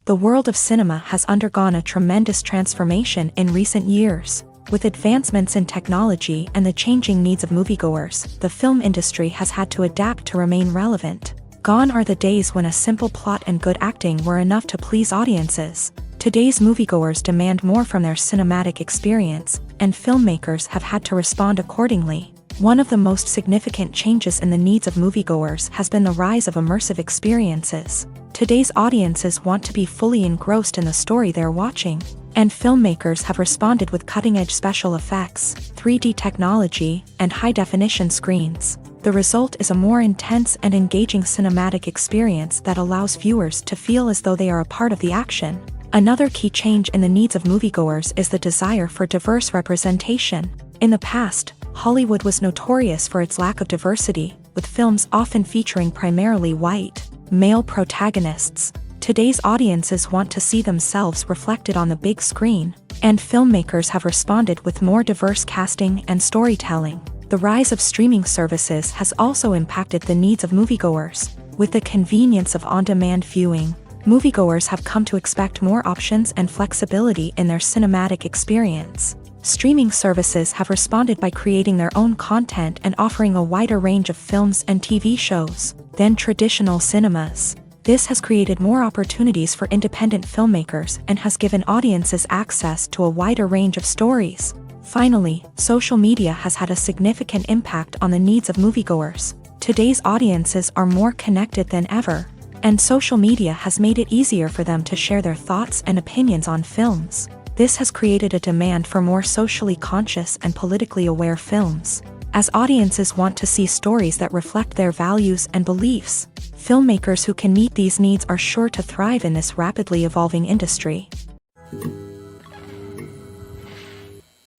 The world of cinema has undergone a tremendous transformation in recent years. With advancements in technology and the changing needs of moviegoers, the film industry has had to adapt to remain relevant. Gone are the days when a simple plot and good acting were enough to please audiences. Today's moviegoers demand more from their cinematic experience, and filmmakers have had to respond accordingly. One of the most significant changes in the needs of moviegoers has been the rise of immersive experiences. Today's audiences want to be fully engrossed in the story they're watching, and filmmakers have responded with cutting-edge special effects, 3D technology, and high-definition screens. The result is a more intense and engaging cinematic experience that allows viewers to feel as though they are a part of the action. Another key change in the needs of moviegoers is the desire for diverse representation. In the past, Hollywood was notorious for its lack of diversity, with films often featuring primarily white, male protagonists. Today's audiences want to see themselves reflected on the big screen, and filmmakers have responded with more diverse casting and storytelling. The rise of streaming services has also impacted the needs of moviegoers. With the convenience of on-demand viewing, moviegoers have come to expect more options and flexibility in their cinematic experience. Streaming services have responded by creating their own content and offering a wider range of films and TV shows than traditional cinemas. This has created more opportunities for independent filmmakers and has given audiences access to a wider range of stories. Finally, social media has had a significant impact on the needs of moviegoers. Today's audiences are more connected than ever, and social media has made it easier for them to share their thoughts and opinions on films. This has created a demand for more socially conscious and politically aware films. As audiences want to see stories that reflect their values and beliefs, filmmakers who can meet these needs are sure to thrive in this rapidly evolving industry.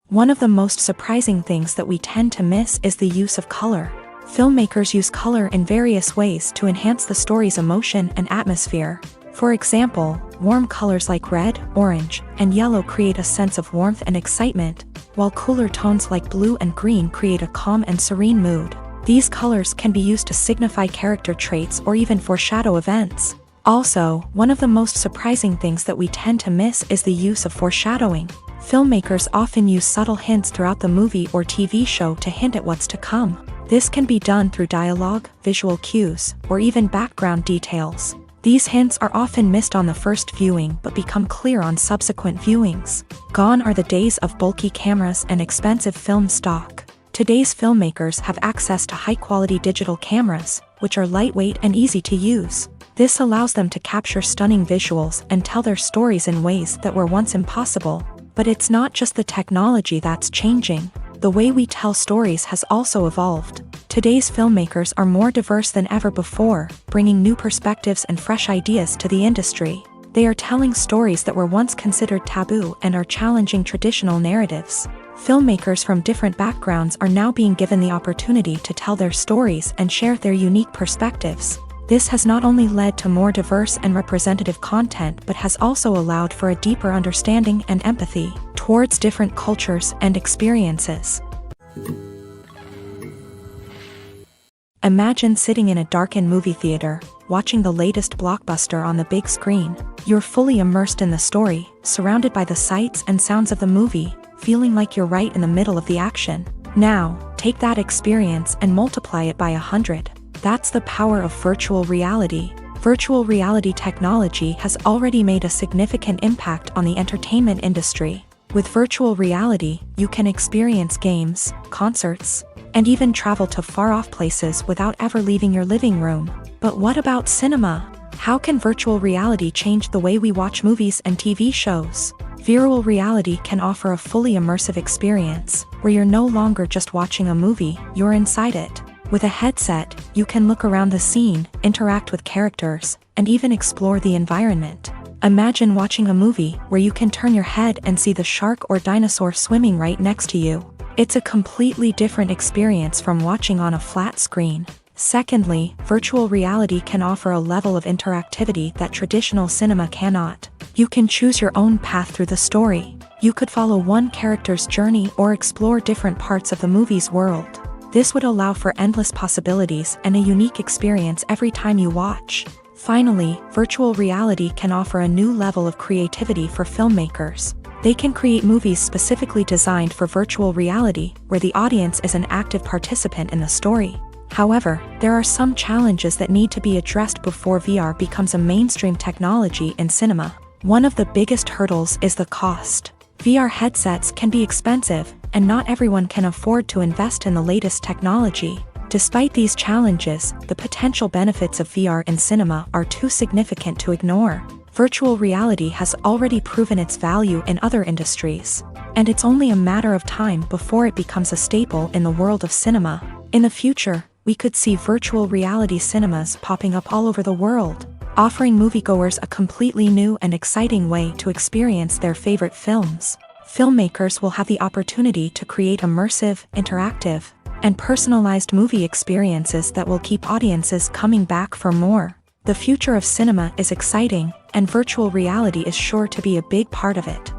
One of the most surprising things that we tend to miss is the use of color. Filmmakers use color in various ways to enhance the story's emotion and atmosphere. For example, warm colors like red, orange, and yellow create a sense of warmth and excitement, while cooler tones like blue and green create a calm and serene mood. These colors can be used to signify character traits or even foreshadow events. Also, one of the most surprising things that we tend to miss is the use of foreshadowing. Filmmakers often use subtle hints throughout the movie or TV show to hint at what's to come. This can be done through dialogue, visual cues, or even background details. These hints are often missed on the first viewing but become clear on subsequent viewings. Gone are the days of bulky cameras and expensive film stock. Today's filmmakers have access to high-quality digital cameras, which are lightweight and easy to use. This allows them to capture stunning visuals and tell their stories in ways that were once impossible. But it's not just the technology that's changing. The way we tell stories has also evolved. Today's filmmakers are more diverse than ever before, bringing new perspectives and fresh ideas to the industry. They are telling stories that were once considered taboo and are challenging traditional narratives. Filmmakers from different backgrounds are now being given the opportunity to tell their stories and share their unique perspectives. This has not only led to more diverse and representative content but has also allowed for a deeper understanding and empathy towards different cultures and experiences. Imagine sitting in a darkened movie theater, watching the latest blockbuster on the big screen. You're fully immersed in the story, surrounded by the sights and sounds of the movie, feeling like you're right in the middle of the action. Now, take that experience and multiply it by 100. That's the power of virtual reality. Virtual reality technology has already made a significant impact on the entertainment industry. With virtual reality, you can experience games, concerts, and even travel to far-off places without ever leaving your living room. But what about cinema? How can virtual reality change the way we watch movies and TV shows? Virtual reality can offer a fully immersive experience, where you're no longer just watching a movie, you're inside it. With a headset, you can look around the scene, interact with characters, and even explore the environment. Imagine watching a movie where you can turn your head and see the shark or dinosaur swimming right next to you. It's a completely different experience from watching on a flat screen. Secondly, virtual reality can offer a level of interactivity that traditional cinema cannot. You can choose your own path through the story. You could follow one character's journey or explore different parts of the movie's world. This would allow for endless possibilities and a unique experience every time you watch. Finally, virtual reality can offer a new level of creativity for filmmakers. They can create movies specifically designed for virtual reality, where the audience is an active participant in the story. However, there are some challenges that need to be addressed before VR becomes a mainstream technology in cinema. One of the biggest hurdles is the cost. VR headsets can be expensive, and not everyone can afford to invest in the latest technology. Despite these challenges, the potential benefits of VR in cinema are too significant to ignore. Virtual reality has already proven its value in other industries, and it's only a matter of time before it becomes a staple in the world of cinema. In the future, we could see virtual reality cinemas popping up all over the world, offering moviegoers a completely new and exciting way to experience their favorite films. filmmakers will have the opportunity to create immersive, interactive, and personalized movie experiences that will keep audiences coming back for more. The future of cinema is exciting, and virtual reality is sure to be a big part of it.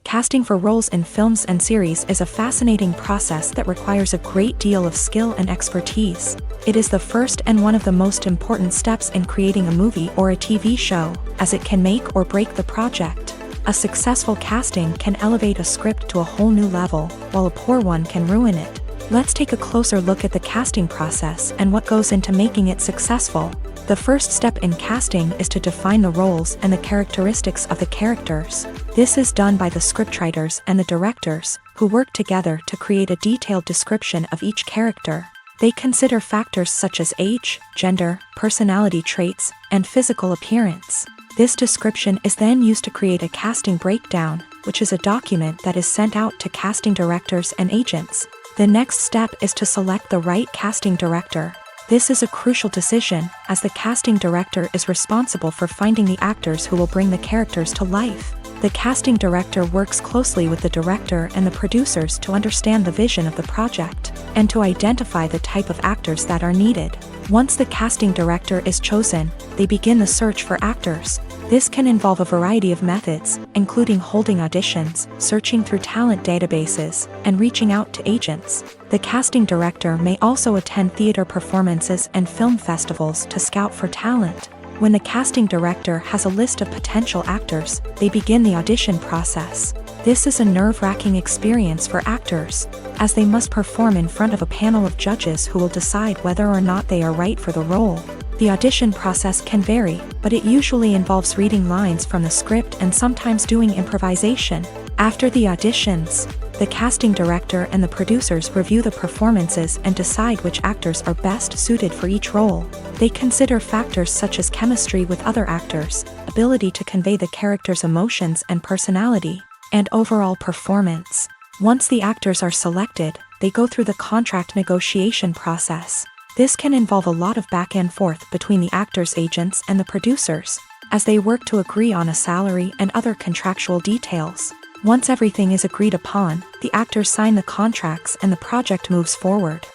Casting for roles in films and series is a fascinating process that requires a great deal of skill and expertise. It is the first and one of the most important steps in creating a movie or a TV show, as it can make or break the project. A successful casting can elevate a script to a whole new level, while a poor one can ruin it. Let's take a closer look at the casting process and what goes into making it successful. The first step in casting is to define the roles and the characteristics of the characters. This is done by the scriptwriters and the directors, who work together to create a detailed description of each character. They consider factors such as age, gender, personality traits, and physical appearance. This description is then used to create a casting breakdown, which is a document that is sent out to casting directors and agents. The next step is to select the right casting director. This is a crucial decision, as the casting director is responsible for finding the actors who will bring the characters to life. The casting director works closely with the director and the producers to understand the vision of the project, and to identify the type of actors that are needed. Once the casting director is chosen, they begin the search for actors. This can involve a variety of methods, including holding auditions, searching through talent databases, and reaching out to agents. The casting director may also attend theater performances and film festivals to scout for talent. When the casting director has a list of potential actors, they begin the audition process. This is a nerve-wracking experience for actors, as they must perform in front of a panel of judges who will decide whether or not they are right for the role. The audition process can vary, but it usually involves reading lines from the script and sometimes doing improvisation. After the auditions, the casting director and the producers review the performances and decide which actors are best suited for each role. They consider factors such as chemistry with other actors, ability to convey the character's emotions and personality, and overall performance. Once the actors are selected, they go through the contract negotiation process. This can involve a lot of back and forth between the actors' agents and the producers, as they work to agree on a salary and other contractual details. Once everything is agreed upon, the actors sign the contracts and the project moves forward.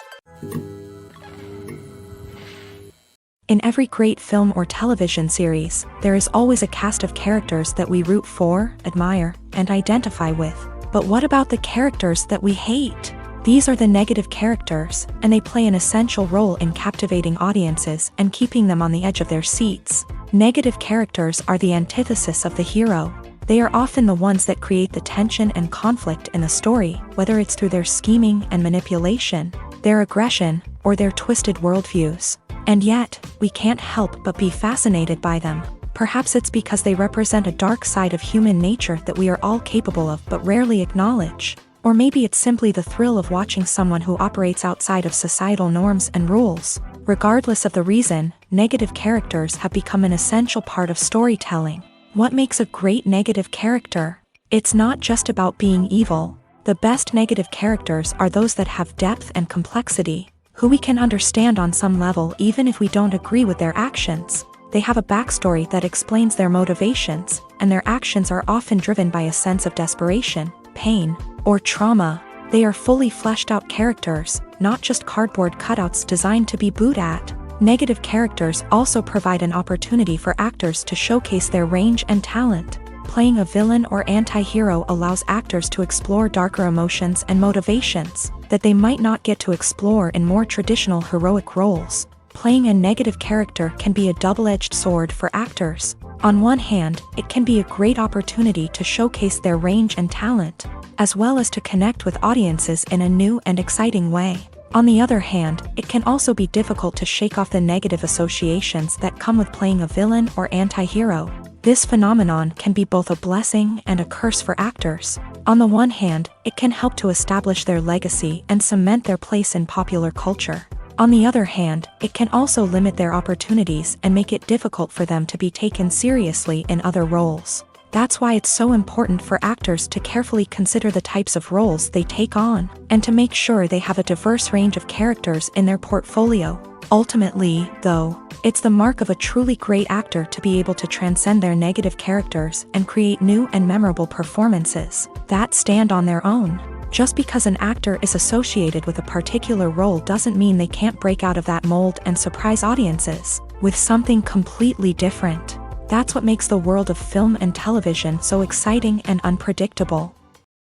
In every great film or television series, there is always a cast of characters that we root for, admire, and identify with. But what about the characters that we hate? These are the negative characters, and they play an essential role in captivating audiences and keeping them on the edge of their seats. Negative characters are the antithesis of the hero. They are often the ones that create the tension and conflict in the story, whether it's through their scheming and manipulation, their aggression, or their twisted worldviews. And yet, we can't help but be fascinated by them. Perhaps it's because they represent a dark side of human nature that we are all capable of but rarely acknowledge. Or maybe it's simply the thrill of watching someone who operates outside of societal norms and rules. Regardless of the reason, negative characters have become an essential part of storytelling. What makes a great negative character? It's not just about being evil. The best negative characters are those that have depth and complexity, who we can understand on some level even if we don't agree with their actions. They have a backstory that explains their motivations, and their actions are often driven by a sense of desperation, pain, or trauma. They are fully fleshed out characters, not just cardboard cutouts designed to be booed at. Negative characters also provide an opportunity for actors to showcase their range and talent. Playing a villain or anti-hero allows actors to explore darker emotions and motivations that they might not get to explore in more traditional heroic roles. Playing a negative character can be a double-edged sword for actors. On one hand, it can be a great opportunity to showcase their range and talent, as well as to connect with audiences in a new and exciting way. On the other hand, it can also be difficult to shake off the negative associations that come with playing a villain or anti-hero. This phenomenon can be both a blessing and a curse for actors. On the one hand, it can help to establish their legacy and cement their place in popular culture. On the other hand, it can also limit their opportunities and make it difficult for them to be taken seriously in other roles. That's why it's so important for actors to carefully consider the types of roles they take on, and to make sure they have a diverse range of characters in their portfolio. Ultimately, though, it's the mark of a truly great actor to be able to transcend their negative characters and create new and memorable performances that stand on their own. Just because an actor is associated with a particular role doesn't mean they can't break out of that mold and surprise audiences with something completely different. That's what makes the world of film and television so exciting and unpredictable.